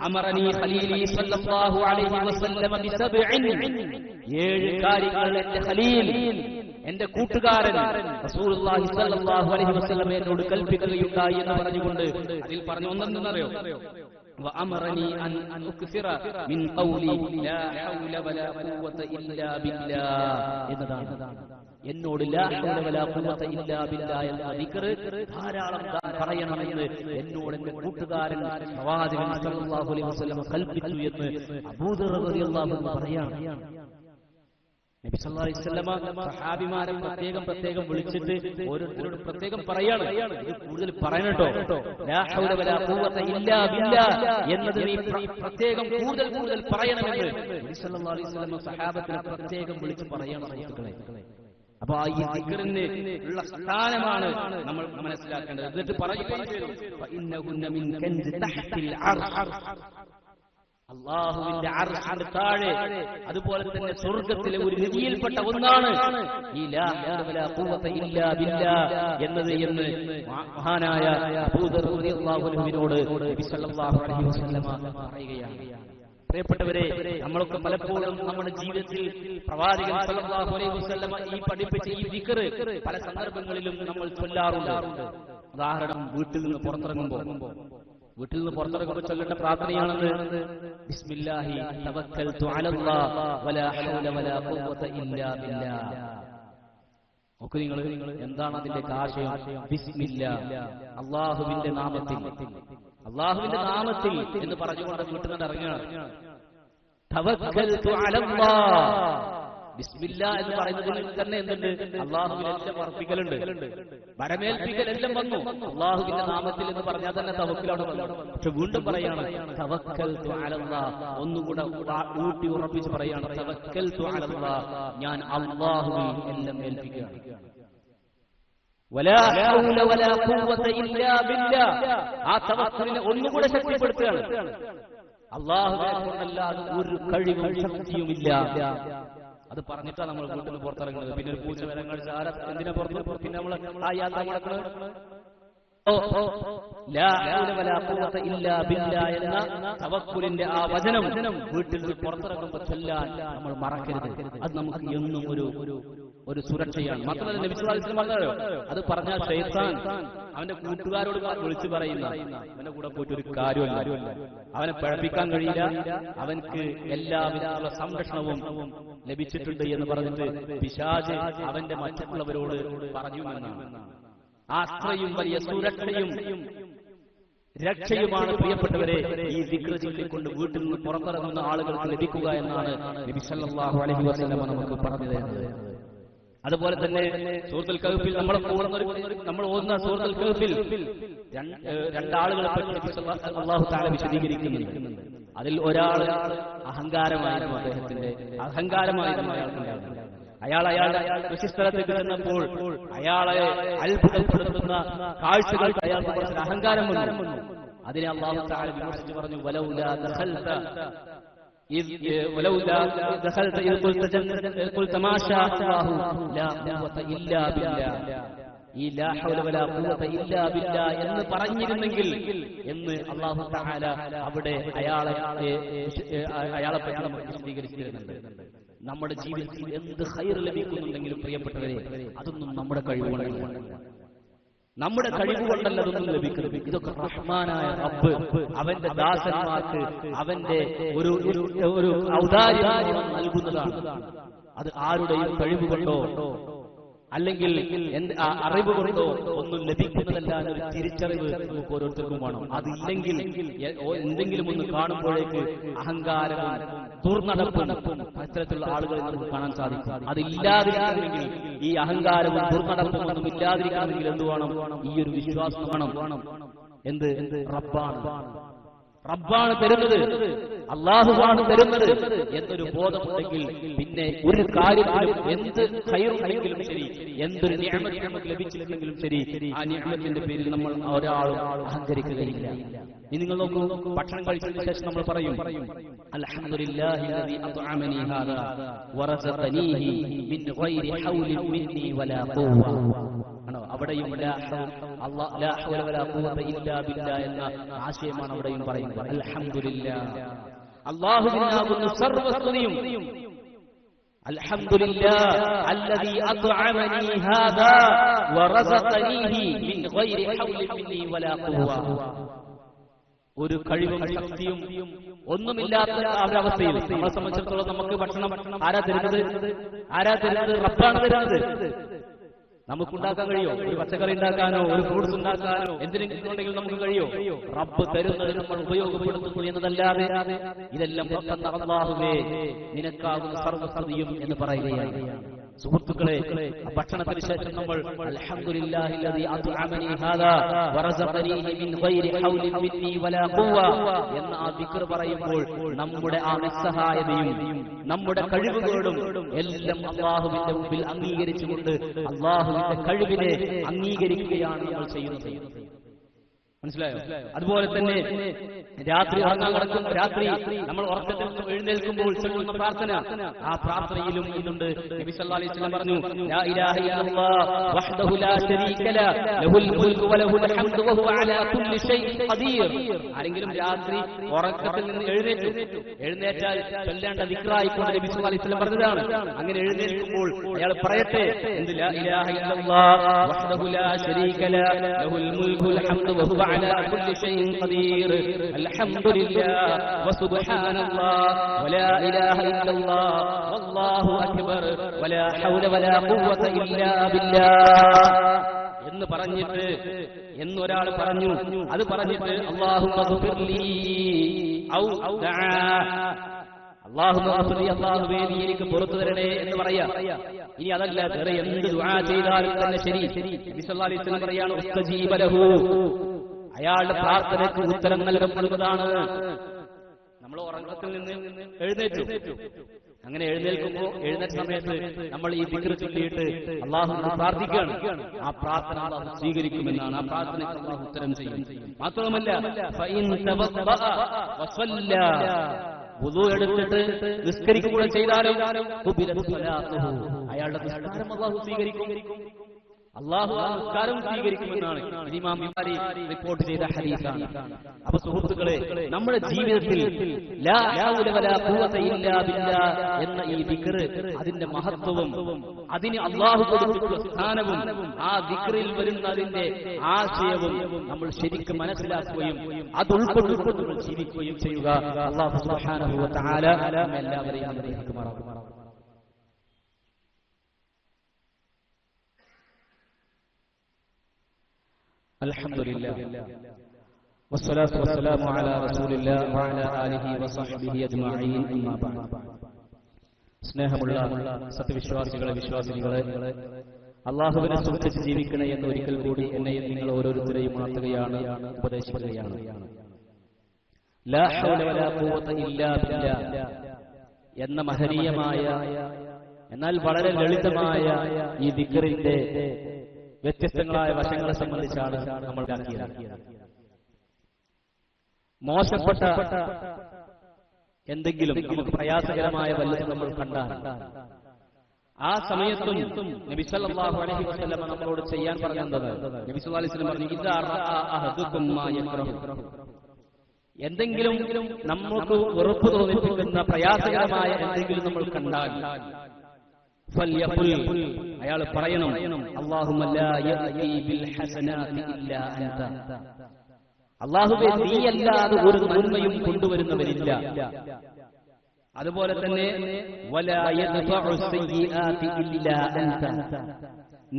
അമറനി ഖലീലി സല്ലല്ലാഹു അലൈഹി വസല്ലം ബിസബ്ഇൻ, 7 കാര്യങ്ങൾ എന്റെ ഖലീൽ, എന്റെ കൂട്ടുകാരൻ റസൂലുള്ളാഹി സ്വല്ലല്ലാഹു അലൈഹി വസല്ലം എന്നോട് കൽപ്പിക്കുകയുണ്ടായി എന്ന് പറഞ്ഞുകൊണ്ട് അതിൽ പറഞ്ഞു. ഒന്നെന്നറിയോ? وأمرني أن أكثر من قولي لا حول ولا قوة إلا بالله എന്നോട് ലാ ഹൗല വലാ ഖുവത ഇല്ലാ ബില്ലാഹ് എന്ന ദിക്ർ ധാരാളം പറയണമെന്ന് എന്നോട് എന്റെ കൂട്ടുകാരൻ പ്രവാചകൻ സല്ലല്ലാഹു അലൈഹി വസല്ലം കൽപ്പിച്ചു എന്ന് അബൂദർ റളിയല്ലാഹു അൻഹു പറയാണ്. നബി സല്ലല്ലാഹു അലൈഹി വസല്ലം സഹാബിമാരെ പ്രത്യേകം വിളിച്ചിട്ട് ഓരോരുത്തരോട് പ്രത്യേകം പറയാണ്, ഇത് കൂടുതൽ പറയണട്ടോ, ലാ ഹൗല വലാ ഖുവത ഇല്ലാ ബില്ലാഹ് എന്നത് നീ പ്രത്യേകം കൂടുതൽ പറയണമെന്ന് നബി സല്ലല്ലാഹു അലൈഹി വസല്ലം സഹാബത്തിനെ പ്രത്യേകം വിളിച്ച് പറയണം. അപ്പൊ ഈ ദിക്റിന് ഉള്ള സ്ഥാനമാണ് നമ്മൾ മനസ്സിലാക്കേണ്ടത്. എന്നിട്ട് പറയുകയും ചെയ്തു, അല്ലാഹുവിന്റെ അർശിന്റെ താഴെ അതുപോലെ തന്നെ സ്വർഗ്ഗത്തിലെ ഒരു നിധിയിൽപ്പെട്ട ഒന്നാണ് ഈ ലാ ഹൗല വലാ ഖുവത ഇല്ലാ ബില്ലാഹ് എന്നത് എന്ന് മഹാനായ അബൂദർ റളിയല്ലാഹു അൻഹുവിനോട് നബി സല്ലല്ലാഹു അലൈഹി വസല്ലം പറയുകയാണ്. പ്രിയപ്പെട്ടവരെ, നമ്മളൊക്കെ പലപ്പോഴും നമ്മുടെ ജീവിതത്തിൽ പ്രവാചകൻ സല്ലല്ലാഹു അലൈഹി വസല്ലം ഈ പഠിപ്പിച്ച ഈ ദിക്ർ പല സന്ദർഭങ്ങളിലും നമ്മൾ ചൊല്ലാറുണ്ട്. ഉദാഹരണം, വീട്ടിൽ നിന്ന് പുറത്തിറങ്ങുമ്പോൾ ചൊല്ലേണ്ട പ്രാർത്ഥനയാണെന്ന് ബിസ്മില്ലാഹി തവക്കൽതു അലല്ലാഹ് വലാ ഹൗല വലാ ഖുവത ഇല്ലാ ബില്ലാഹ്. നോക്കൂ നിങ്ങൾ, എന്താണ് അതിന്റെ ആശയം? ബിസ്മില്ലാഹ്, അല്ലാഹുവിന്റെ നാമത്തിൽ എന്ന് പറഞ്ഞുകൊണ്ട് വീട്ടിൽ നിന്ന് ഇറങ്ങുകയാണ്. തവക്കൽതു അലല്ലാഹ്, ബിസ്മില്ലാഹ് എന്ന് പറയുന്നതിൽ തന്നെ എന്തുണ്ട്? അല്ലാഹുവിനെല്ലാം അർപ്പിക്കലുണ്ട്, വരമേൽപ്പിക്കലെല്ലാം വന്നു. അല്ലാഹുവിന്റെ നാമത്തിൽ എന്ന് പറഞ്ഞാൽ തന്നെ തവക്കലാണ് വന്നത്. പക്ഷെ വീണ്ടും പറയാണ് തവക്കൽതു അലല്ലാഹ്, ഒന്നുകൂടെ ഊട്ടി ഉറപ്പിച്ച് പറയാണ് തവക്കൽതു അലല്ലാഹ്, ഞാൻ അല്ലാഹുവിൽ എല്ലാം ഏൽപ്പിക്കുകയാണ്. വലാ ഹൗല വലാ ഖുവത ഇല്ലാ ബില്ലാഹ്, ആ തവക്കലിനെ ഒന്നുകൂടെ ശക്തിപ്പെടുത്തുകയാണ്. അല്ലാഹുവിനെ കൊണ്ടല്ലാതെ ഒരു കഴിവും ശക്തിയുമില്ല. അത് പറഞ്ഞിട്ടാണ് നമ്മൾ വീട്ടിൽ നിന്ന് പുറത്തിറങ്ങുന്നത്. പിന്നെ ഒരു പൂച്ച വരം കഴിച്ച് എന്തിനാ പുറത്ത്? പിന്നെ നമ്മൾ ആ യാത്ര നടക്കുന്നത് ലാ ഹൗല വലാ ഖുവത ഇല്ലാ ബില്ലാഹ് എന്ന തവക്കുലിന്റെ ആ വചനം വീട്ടിൽ നിന്ന് പുറത്തിറങ്ങുമ്പോൾ ചൊല്ലാൻ നമ്മൾ മറക്കരുത്. അത് നമുക്ക് എന്നും ഒരു സുരക്ഷയാണ്. മാത്രമല്ല നബി സല്ലല്ലാഹു അലൈഹി വസല്ലം പറഞ്ഞല്ലോ, അത് പറഞ്ഞാൽ ശൈത്താൻ അവന്റെ കൂട്ടുകാരോട് വിളിച്ചു പറയുന്ന, അവന്റെ കൂടെ പോയിട്ട് ഒരു കാര്യമല്ല, അവനെ പഴപ്പിക്കാൻ കഴിയില്ല, അവൻക്ക് എല്ലാവിധമുള്ള സംരക്ഷണവും ലഭിച്ചിട്ടുണ്ട് എന്ന് പറഞ്ഞിട്ട് പിശാച് അവന്റെ മറ്റുള്ളവരോട് പറഞ്ഞു എന്നാണ്. ആശ്രയും വലിയ സുരക്ഷയും രക്ഷയുമാണ് പ്രിയപ്പെട്ടവരെ ഈ ദിക്ർ ചൊല്ലിക്കൊണ്ട് വീട്ടിൽ നിന്ന് പുറത്തിറങ്ങുന്ന ആളുകൾക്ക് ലഭിക്കുക എന്നാണ് നബി സല്ലല്ലാഹു അലൈഹി വസല്ലം നമുക്ക് പറഞ്ഞു തരുന്നത്. അതുപോലെ തന്നെ സൂറത്തുൽ കഹ്ഫിൽ നമ്മൾ ഓതുന്ന സൂറത്തുൽ കഹ്ഫിൽ രണ്ടാളുകളെ പറ്റി അല്ലാഹു തആല വിശദീകരിക്കുന്നുണ്ട്. അതിൽ ഒരാൾ അഹങ്കാരമായിരുന്നു, അഹങ്കാരമായിരുന്നു അയാളുടെ കൃഷിസ്ഥലത്തേക്ക് ചെന്നപ്പോൾ അയാളെ അത്ഭുതപ്പെടുത്തുന്ന കാഴ്ചകൾ അയാൾക്ക് കുറച്ച് അഹങ്കാരം വന്നു. അതിനെ അല്ലാഹു തആല വിമർശിച്ച് പറഞ്ഞു, വലൗലാ ദഖൽത ഖുൽത മാ ശാ അല്ലാഹു ലാ ഖുവത ഇല്ലാ ബില്ലാഹ്, ഈ ലാ ഹൗല വലാ ഖുവത ഇല്ലാ ബില്ലാഹ് എന്ന് പറഞ്ഞിരുന്നെങ്കിൽ എന്ന് അല്ലാഹു തആല അവിടെ അയാളെ പറ്റി നമുക്ക് വിശദീകരിച്ചിരുന്നുണ്ട്. നമ്മുടെ ജീവിതത്തിൽ എന്ത് ഖൈർ ലഭിക്കുന്നുണ്ടെങ്കിലും പ്രിയപ്പെട്ടവരെ, അതൊന്നും നമ്മുടെ കഴിവുകൊണ്ടല്ല, അതൊന്നും ലഭിക്കുന്നത്. ഇതൊക്കെ റഹ്മാനായ റബ്ബ് അവന്റെ ദാസന്മാർക്ക് അവന്റെ ഒരു ഔദാര്യം നൽകുന്നതാണ്. അത് ആരുടെയും കഴിവുകൊണ്ടോ അല്ലെങ്കിൽ അറിവ് കൊണ്ടോ ഒന്നും ലഭിക്കുന്നതല്ല എന്നൊരു തിരിച്ചറിവ് നമുക്ക് ഓരോരുത്തർക്കും വേണം. അതില്ലെങ്കിൽ എന്തെങ്കിലും ഒന്ന് കാണുമ്പോഴേക്ക് അഹങ്കാരവും ദുർനടപ്പും അത്തരത്തിലുള്ള ആളുകളെ നമുക്ക് കാണാൻ സാധിക്കും. അതില്ലാതിരിക്കണമെങ്കിൽ, ഈ അഹങ്കാരവും ദുർനടപ്പും ഒന്നും ഇല്ലാതിരിക്കണമെങ്കിൽ എന്ത് വേണം? ഈ ഒരു വിശ്വാസം വേണം. എന്ത്? റബ്ബാണ് തരുന്നത്, അല്ലാഹുവാണ് തരുന്നത് എന്നൊരു ബോധമുണ്ടെങ്കിൽ പിന്നെ ഒരു കാര്യത്തിലും എന്ത് ഖൈറുണ്ടെങ്കിലും ശരി, എന്തൊരു നിഅമത്ത് നമുക്ക് ലഭിച്ചില്ലെങ്കിലും ശരി, ആ നിഅമത്തിന്റെ പേരിൽ നമ്മൾ ഒരാളും അഹങ്കരിക്കുകയില്ല. ഇനി നിങ്ങൾ നോക്കൂ, ഭക്ഷണം കഴിച്ചതിന് ശേഷം നമ്മൾ പറയും അൽഹംദുലില്ലാഹി അല്ലദീ അത്അമനി ഹാദാ വറസഖനീഹി മിൻ ഗൈരി ഹൗലിൻ മിന്നി വലാ ഖുവ്വ. അവിടെയും ലാ ഹൗല വലാ ഖുവത ഇല്ലാ ബില്ലാഹ് എന്ന ആശയമാണ് അവിടെയും പറയുന്നത്. അൽഹംദുലില്ലാഹ്, അല്ലാഹുവിനാകുന്നു സർവസ്തുതിയും. അൽഹംദുലില്ലാഹ് അല്ലദീ അത്അമനി ഹാദാ വറസഖനീഹി മിൻ ഗൈരി ഹൗലിൻ മിന്നി വലാ ഖുവ്വ. ഒരു കഴിവും ശക്തിയും ഒന്നുമില്ലാത്ത ആ ഒരു അവസ്ഥയിൽ നമ്മളെ സംബന്ധിച്ചിടത്തോളം നമുക്ക് ഭക്ഷണം ആരാ തരുന്നത്? റബ്ബാണ് തരുന്നത്. നമുക്കുണ്ടാക്കാൻ കഴിയോ? ഒരു പച്ചക്കറി ഉണ്ടാക്കാനോ ഒരു ഫ്രൂട്ട്സ് ഉണ്ടാക്കാനോ എന്തിനെങ്കിലും ഉണ്ടെങ്കിൽ നമുക്ക് കഴിയോ? റബ്ബ് തരുന്നത് നമ്മൾ ഉപയോഗപ്പെടുത്തുന്നു എന്നതല്ലാതെ ഇതെല്ലാം അല്ലാഹുവേ നിനക്കാകുന്ന സർവ്വസ്തുതിയും എന്ന് പറയുകയാണ്. സുഹൃത്തുക്കളെ, ഭക്ഷണത്തിന് ശേഷം നമ്മൾ അൽഹംദുലില്ലാഹില്ലദീ അത്അമനി ഹാദാ വറസഖനീഹി മിൻ ഗൈരി ഹൗലിൻ മിന്നി വലാ ഖുവ്വ എന്ന ആ ദിക്ർ പറയുമ്പോൾ നമ്മുടെ ആ നിസ്സഹായതയും നമ്മുടെ കഴിവുകളും എല്ലാം അല്ലാഹുവിന്റെ മുമ്പിൽ അംഗീകരിച്ചുകൊണ്ട് അല്ലാഹുവിന്റെ കഴിവിനെ അംഗീകരിക്കുകയാണ് നമ്മൾ ചെയ്യുന്നത്. മനസ്സിലായോ? അതുപോലെ തന്നെ രാത്രി ഉറങ്ങാൻ കിടക്കും, രാത്രി നമ്മൾ ഉറക്കത്തിൽ നിന്ന് എഴുന്നേൽക്കുമ്പോൾ ചൊല്ലുന്ന പ്രാർത്ഥന, ആ പ്രാർത്ഥനയിലും ഇതുണ്ട്. നബി സല്ലല്ലാഹു അലൈഹി വസല്ലം പറഞ്ഞു, ലാ ഇലാഹ ഇല്ലല്ലാഹ് വഹ്ദഹു ലാ ശരീക ലഹു ലഹുൽ മുൽക്കു വലഹുൽ ഹംദു വഹുവ അലാ കുല്ലി ഷൈഇൻ ഖദീർ. ആരെങ്കിലും രാത്രി ഉറക്കത്തിൽ നിന്ന് എഴുന്നേറ്റാൽ ചൊല്ലേണ്ട ദിക്റായിക്കൊണ്ട് നബി സല്ലല്ലാഹു അലൈഹി വസല്ലം പറഞ്ഞതാണ്. അങ്ങനെ എഴുന്നേൽക്കുമ്പോൾ അയാൾ പറയട്ടെ, എന്ത്? ലാ ഇലാഹ ഇല്ലല്ലാഹ് വഹ്ദഹു ലാ ശരീക ലഹു ലഹുൽ മുൽക്കു വൽ ഹംദു വഹുവ അലാ കുല്ലി ഷൈഇൻ ഖദീർ. അൽഹംദുലില്ലാഹ് വസുബ്ഹാനല്ലാഹ് വലാ ഇലാഹ ഇല്ലല്ലാഹ് വല്ലാഹു അക്ബർ വലാ ഹൗല വലാ ഖുവ്വത ഇല്ലാ ബില്ലാഹ് എന്ന് പറഞ്ഞിട്ട് എന്നൊരാൾ പറഞ്ഞു. അത് പറഞ്ഞിട്ട് അല്ലാഹുമ്മ ഗ്ഫിർലി ഔ ദഅ അല്ലാഹുവേ നീ എനിക്ക് പുറത്തു തരണേ എന്ന് പറയാ. ഇനി അതല്ല, വേറെ എന്ത് ദുആ ചെയ്താലും തന്നെ ശരി, നബി സല്ലല്ലാഹു അലൈഹി വസല്ലം പറയാണ്, ഉസ്തജീബ ലഹു, അയാളുടെ പ്രാർത്ഥനയ്ക്ക് ഉത്തരം നൽകപ്പെടുന്നതാണ്. നമ്മൾ ഉറക്കത്തിൽ നിന്ന് എഴുന്നേറ്റു, അങ്ങനെ എഴുന്നേറ്റ സമയത്ത് നമ്മൾ ഈ ദിക്ർ ചൊല്ലിയിട്ട് അല്ലാഹുവിനോട് പ്രാർത്ഥിക്കുകയാണ്. ആ പ്രാർത്ഥന അല്ലാഹു സ്വീകരിക്കുമെന്നാണ്. ആ പ്രാർത്ഥനയ്ക്ക് അല്ലാഹു ഉത്തരം ചെയ്യും. മാത്രമല്ല, ഫഇൻ തവദ്ദഅ വസല്ല, വുളു എടുത്തിട്ട് നിസ്കരിക്കുക ചെയ്താലും അയാളുടെ നിസ്കാരം അല്ലാഹു സ്വീകരിക്കും. അല്ലാഹു ആ നിസ്കാരം സ്വീകരിക്കുമെന്നാണ് ഇമാം ബുഖാരി റിപ്പോർട്ട് ചെയ്ത ഹദീസാണ്. അപ്പൊ സുഹൃത്തുക്കളെ, നമ്മുടെ ജീവിതത്തിൽ ലാ ഹൗല വലാ ഖുവത ഇല്ലാ ബില്ലാഹ് എന്ന ഈ ദിക്ർ, അതിന്റെ മഹത്വവും അതിന് അല്ലാഹു കൊടുത്തിട്ടുള്ള സ്ഥാനവും ആ ദിക്റിൽ വരുന്ന അതിന്റെ ആശയവും നമ്മൾ ശരിക്കും മനസ്സിലാക്കുകയും അത് ഉൾക്കൊണ്ടുകൊണ്ട് നമ്മൾ ജീവിക്കുകയും ചെയ്യുക. അല്ലാഹു സുബ്ഹാനഹു വ തആല എല്ലാവരെയും അനുഗ്രഹിക്കുമാറാകട്ടെ. അൽഹംദുലില്ലാഹ് വസ്സലാത്തു വസ്സലാമു അലാ റസൂലില്ലാഹി വഅലാ ആലിഹി വസഹ്ബിഹി അജ്മഈൻ. അമ്മാ ബഅദ്. സ്നേഹമുള്ള സത്യവിശ്വാസികളെ, വിശ്വാസിനികളെ, അല്ലാഹുവിനെ സൂക്ഷിച്ച് ജീവിക്കണേ എന്ന് ഒരിക്കൽ കൂടി എന്നെയും നിങ്ങൾ ഓരോരുത്തരെയും ഉണർത്തുകയാണ്, ഉപദേശിക്കുകയാണ്. ലാ ഹൗല വലാ ഖുവത ഇല്ലാ ബില്ലാഹ് എന്ന മഹനീയമായ എന്നാൽ വളരെ ലളിതമായ ഈ ദിക്റിന്റെ വ്യത്യസ്തങ്ങളായ വശങ്ങളെ സംബന്ധിച്ചാണ് നമ്മൾ ആക്കിയത്. മോശപ്പെട്ട എന്തെങ്കിലും നമുക്ക് പ്രയാസകരമായ വല്ലതും നമ്മൾ കണ്ടാൽ ആ സമയത്തും നബി സല്ലല്ലാഹു അലൈഹി വസല്ലം നമ്മളോട് ചെയ്യാൻ പറഞ്ഞത്, നബി സല്ലല്ലാഹു അലൈഹി വസല്ലം പറഞ്ഞു, ഇദാ റഅ അഹദുകും മാ യക്റഹു, എന്തെങ്കിലും നമുക്ക് വെറുപ്പ് തോന്നിപ്പിക്കുന്ന പ്രയാസകരമായ എന്തെങ്കിലും നമ്മൾ കണ്ടാൽ ഫൽയഖുൽ, അയാൾ പറയണം, അല്ലാഹുമ്മ ലാ യഅതി ബിൽ ഹസനാതി ഇല്ലാ അൻത, അല്ലാഹുവേ നീയല്ലാതെ ഒരു നന്മയും കൊണ്ടുവരുന്നവരില്ല. അതുപോലെ തന്നെ വലാ യദ്ഫഉ സയ്യിആതി ഇല്ലാ അൻത,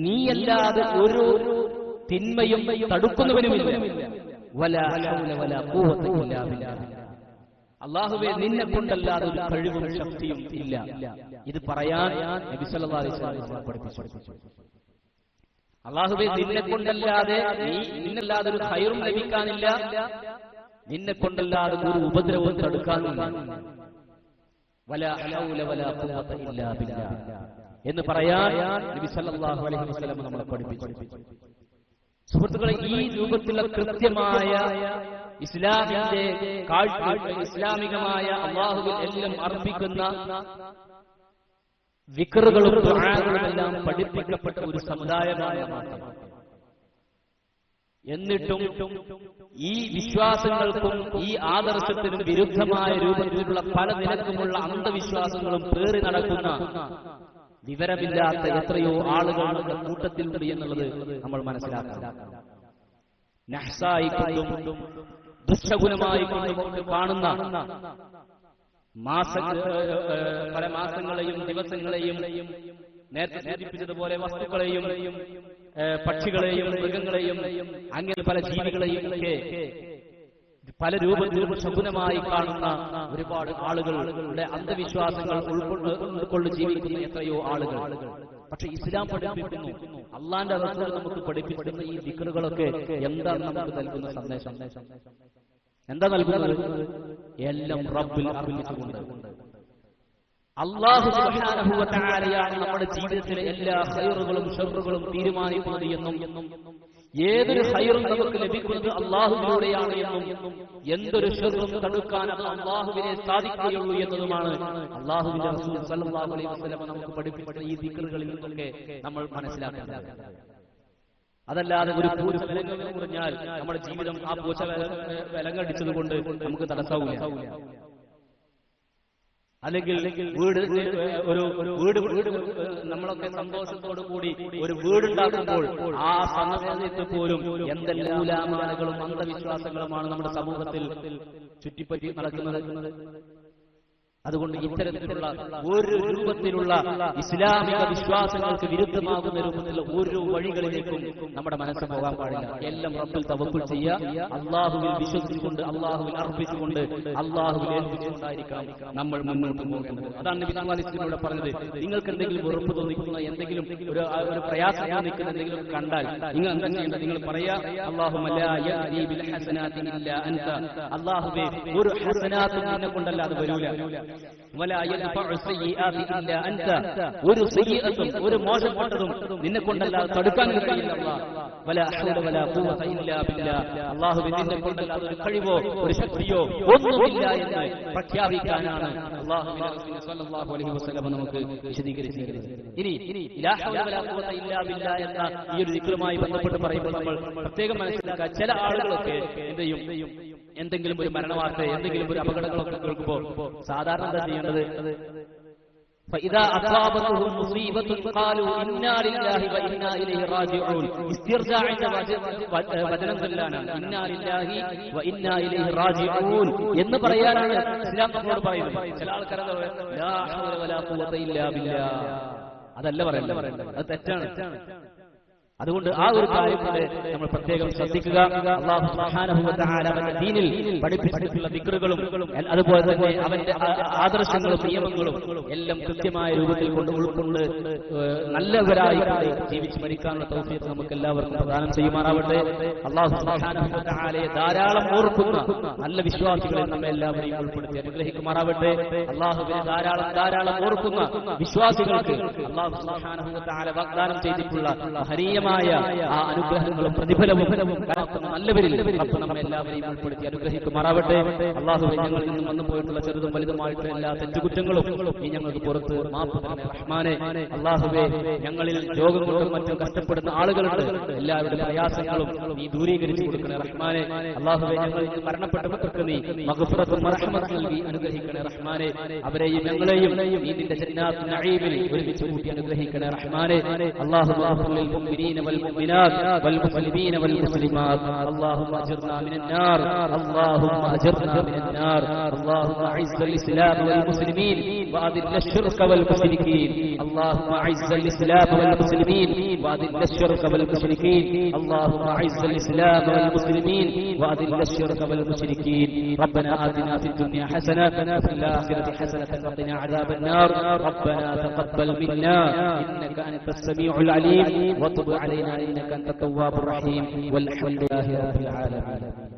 നീയല്ലാതെ ഒരു തിന്മയും തടുക്കുന്നവനുമില്ല. വലാ ഹൗല വലാ ഖുവത ഇല്ലാ ബില്ലാഹ്, അല്ലാഹുവേ നിന്നെ കൊണ്ടല്ലാതെ ഒരു കഴിവും ശക്തിയും ഇല്ല. ഇത് പറയാൻ നബി സല്ലല്ലാഹു അലൈഹി വസല്ലം പഠിപ്പിച്ചു. അല്ലാഹുവേ നിന്നെ കൊണ്ടല്ലാതെ നിന്നല്ലാതെ ഒരു ഖൈറും ലഭിക്കാനില്ല, നിന്നെ കൊണ്ടല്ലാതെ ഒരു ഉപദ്രവവും തടുക്കാനില്ല. വലാ ഹൗല വലാ ഖുവത ഇല്ലാ ബില്ലാഹ് എന്ന് പറയാൻ നബി സല്ലല്ലാഹു അലൈഹി വസല്ലം നമ്മളെ പഠിപ്പിച്ചു. സുഹൃത്തുക്കളെ, ഈ രൂപത്തിലുള്ള കൃത്യമായ ഇസ്ലാമിന്റെ കാഴ്ച, ഇസ്ലാമികമായ അല്ലാഹുവിൽ എല്ലാം അർപ്പിക്കുന്ന വിക്റുകളും ദുആകളും എല്ലാം പഠിപ്പിക്കപ്പെട്ട ഒരു സമുദായമാണ്. എന്നിട്ടും ഈ വിശ്വാസങ്ങൾക്കും ഈ ആദർശത്തിനും വിരുദ്ധമായ രൂപത്തിലുള്ള പല നിലക്കുമുള്ള അന്ധവിശ്വാസങ്ങളും പേറി നടക്കുന്ന വിവരമില്ലാത്ത എത്രയോ ആളുകൾ നമ്മുടെ കൂട്ടത്തിലുണ്ട് എന്നുള്ളത് നമ്മൾ മനസ്സിലാക്കണം. നഹ്സായിക്കൊണ്ടും ദുശ്ശകുനമായി കൊണ്ട് കാണുന്ന പല മാസങ്ങളെയും ദിവസങ്ങളെയും നേരത്തെ സൂചിപ്പിച്ചതുപോലെ വസ്തുക്കളെയും പക്ഷികളെയും മൃഗങ്ങളെയും അങ്ങനെ പല ജീവികളെയും ഒക്കെ പല രൂപത്തിലും ശകുനമായി കാണുന്ന ഒരുപാട് ആളുകളുടെ അന്ധവിശ്വാസങ്ങൾ ഉൾക്കൊണ്ട് ജീവിക്കുന്ന എത്രയോ ആളുകൾ. പക്ഷെ ഇസ്ലാം പഠിപ്പിക്കുന്നു, അള്ളാന്റെ റസൂൽ നമുക്ക് പഠിപ്പിക്കുന്ന ഈ ദിക്റുകളൊക്കെ എന്താണ് നമുക്ക് നൽകുന്ന സന്ദേശം? എന്താ നൽകുന്നത്? എല്ലാം റബ്ബിൽ അർപ്പിച്ചുകൊണ്ട് അല്ലാഹു സുബ്ഹാനഹു വ തആലയാണ് നമ്മുടെ ജീവിതത്തിലെ എല്ലാ ഖൈറുകളും ശർറുകളും തീരുമാനിക്കുന്നത് എന്നും ഏതൊരു ഖൈറും നമുക്ക് ലഭിക്കുന്നത് അല്ലാഹുവിലൂടെയാണ് എന്നും എന്തൊരു ശർറും തടുക്കാൻ അത് അല്ലാഹുവിനെ സാധിക്കുകയുള്ളൂ എന്നതുമാണ് അല്ലാഹുവിന്റെ റസൂൽ സല്ലല്ലാഹു അലൈഹി വസല്ലം നമുക്ക് പഠിപ്പിച്ച ഈ ദിക്റുകളിൽ നിന്നൊക്കെ നമ്മൾ മനസ്സിലാക്കേണ്ടത്. അതല്ലാതെ ഒരു പൂര വിലങ്ങ് പറഞ്ഞാൽ നമ്മുടെ ജീവിതം ആ പൂച്ച വിലങ്ങടിച്ചത് കൊണ്ട് നമുക്ക് തടസ്സമില്ല. അല്ലെങ്കിൽ വീട് നമ്മളൊക്കെ സന്തോഷത്തോടു കൂടി ഒരു വീടുണ്ടാക്കുമ്പോൾ ആ സമയത്ത് പോലും എന്തെല്ലാം ഉലാമാലകളും അന്ധവിശ്വാസങ്ങളുമാണ് നമ്മുടെ സമൂഹത്തിൽ ചുറ്റിപ്പറ്റി നടക്കുന്നത്. അതുകൊണ്ട് ഇത്തരത്തിലുള്ള ഒരു രൂപത്തിലുള്ള ഇസ്ലാമിക വിശ്വാസങ്ങൾക്ക് വിരുദ്ധമാകുന്ന രൂപത്തിലുള്ള ഒരു വഴികളിലേക്കും നമ്മുടെ മനസ്സ് പോകാൻ പാടില്ല. എല്ലാം റബ്ബിൽ തവക്കുൽ ചെയ്യുക, അള്ളാഹുവിൽ വിശ്വസിച്ചുകൊണ്ട് അള്ളാഹുവിൽ അർപ്പിച്ചുകൊണ്ട് അള്ളാഹുവിൽ ഏൽപ്പിച്ചുകൊണ്ടായിരിക്കാം നമ്മൾ മുന്നോട്ട് പോകേണ്ടത്. അതാണ് നബി സല്ലല്ലാഹു അലൈഹി വസല്ലം പറഞ്ഞത്. നിങ്ങൾക്ക് എന്തെങ്കിലും വെറുപ്പ് തോന്നിക്കുന്ന എന്തെങ്കിലും ഒരു പ്രയാസം തോന്നിക്കുന്ന എന്തെങ്കിലും കണ്ടാൽ നിങ്ങൾ എന്താ ചെയ്യേണ്ടത്? നിങ്ങൾ പറയാ, അല്ലാഹുമ്മ ലാ യഅതി ബിൽ ഹസനാതി ഇല്ലാ അൻത. അല്ലാഹുവേ, ഒരു ഹസനാത്തും നിന്നെ കൊണ്ടല്ലാതെ വരൂല. വലാ യദ്ഫഉ സയ്യിആതി ഇല്ലാ അൻത. ഒരു സയ്യിഅത്തും ഒരു മോശപ്പെട്ടതും നിന്നെ കൊണ്ടല്ലാതെ തടുക്കാൻ കഴിയില്ല. വലാ ഹൗല വലാ ഖുവത ഇല്ലാ ബില്ലാ. അല്ലാഹുവേ, നിന്നെ കൊണ്ടല്ലാതെ ഒരു കഴിവോ ഒരു ശക്തിയോ ഒന്നുമില്ല എന്ന് പ്രഖ്യാപിക്കാനാണ് അല്ലാഹുവിന്റെ റസൂൽ സല്ലല്ലാഹു അലൈഹി വസല്ലം നമുക്ക് വിശദീകരിച്ചിരിക്കുന്നത്. ഇനി ലാ ഹൗല വലാ ഖുവത ഇല്ലാ ബില്ലാ എന്ന ഈ ഒരു ദിക്റുമായി ബന്ധപ്പെട്ട് പറയുമ്പോൾ നമ്മൾ പ്രത്യേകം മനസ്സിലാക്കുക, ചില ആളുകളൊക്കെ എന്തെങ്കിലും ഒരു മരണവാർത്ത, എന്തെങ്കിലും ഒരു അപകടങ്ങളൊക്കെ കേൾക്കുമ്പോൾ സാധാരണ എന്താ ചെയ്യേണ്ടത്? فإذا أصابتهم مصيبة قالوا إنا لله وإنا إليه راجعون. ഇസ്തിർജാഇന്റെ വചനം ചൊല്ലാനാണ് ഇന്നാ ലില്ലാഹി വ ഇന്നാ ഇലൈഹി റാജിഊൻ എന്ന് പറയാനാണ് ഇസ്ലാം നമ്മളോട് പറയുന്നത്. ചില ആൾക്കാർ ലാ ഹൗല വലാ ഖുവത ഇല്ലാ ബില്ലാ അതല്ല പറയുന്നത്, അത് തെറ്റാണ്. അതുകൊണ്ട് ആ ഒരു കാര്യം കൊണ്ട് നമ്മൾ പ്രത്യേകം ശ്രദ്ധിക്കുക. അല്ലാഹു സുബ്ഹാനഹു വ തആല അവന്റെ ദീനിൽ പഠിപ്പിച്ചിട്ടുള്ള ദിക്റുകളും അതുപോലെ തന്നെ അവന്റെ ആദർശങ്ങളും നിയമങ്ങളും എല്ലാം കൃത്യമായ രൂപത്തിൽ ഉൾക്കൊണ്ട് നല്ലവരായി ജീവിച്ച് മരിക്കാനുള്ള തൗഫീഖ് നമുക്ക് എല്ലാവർക്കും പ്രദാനം ചെയ്യുമാറാവട്ടെ. അല്ലാഹു സുബ്ഹാനഹു വ തആലയെ ധാരാളം ഓർക്കുന്ന നല്ല വിശ്വാസികളെ നമ്മെ എല്ലാവരെയും ഉൾപ്പെടുത്തി അനുഗ്രഹിക്കുമാറാവട്ടെ. അല്ലാഹുവിനെ ധാരാളം ഓർക്കുന്ന വിശ്വാസികൾക്ക് അല്ലാഹു സുബ്ഹാനഹു വ തആല വാഗ്ദാനം ചെയ്തിട്ടുള്ള ഹരിയ ആ അനുഗ്രഹങ്ങളും പ്രതിഫലവും നല്ലവരിൽ നമ്മെ എല്ലാവരെയും ഉൾപ്പെടുത്തി അനുഗ്രഹിക്കുമാറാവട്ടെ. അല്ലാഹുവേ, ഞങ്ങളിൽ നിന്നും വന്നു പോയിട്ടുള്ള ചെറുതും വലുതുമായിട്ടുള്ള എല്ലാ തെറ്റുകുറ്റങ്ങളും നീ ഞങ്ങൾക്ക് പുറത്ത് മാപ്പ് തരണേ റഹ്മാനെ. അല്ലാഹുവേ, ഞങ്ങളിൽ രോഗം കൊണ്ടും മറ്റും കഷ്ടപ്പെടുന്ന ആളുകളുണ്ട്, എല്ലാവരുടെ പ്രയാസങ്ങളും നീ ദൂരീകരിച്ചു കൊടുക്കണേ റഹ്മാനെ. അല്ലാഹുവേ, ഞങ്ങളിൽ മരണപ്പെട്ടവർക്ക് നീ മഗ്ഫിറത്തും റഹ്മത്തും നൽകി അനുഗ്രഹിക്കണേ റഹ്മാനെ. അവരെയും ഞങ്ങളെയും നീ നിന്റെ ജന്നാത്തുൽ നഈമിൽ ഒരുമിച്ച് കൂട്ടി അനുഗ്രഹിക്കണേ റഹ്മാനെ. അല്ലാഹുവേ, والمؤمنات والمسلمين والمسلمات اللهم اجرنا من النار اللهم اجرنا من النار اللهم اعز الاسلام والمسلمين واذل الشرك والمشركين اللهم اعز الاسلام والمسلمين واذل الشرك والمشركين اللهم اعز الاسلام والمسلمين واذل الشرك والمشركين ربنا آتنا في الدنيا حسنة وفي الآخرة حسنة وقنا عذاب النار ربنا تقبل منا إنك أنت السميع العليم وتب علينا إنك أنت التواب الرحيم والحمد لله رب العالمين.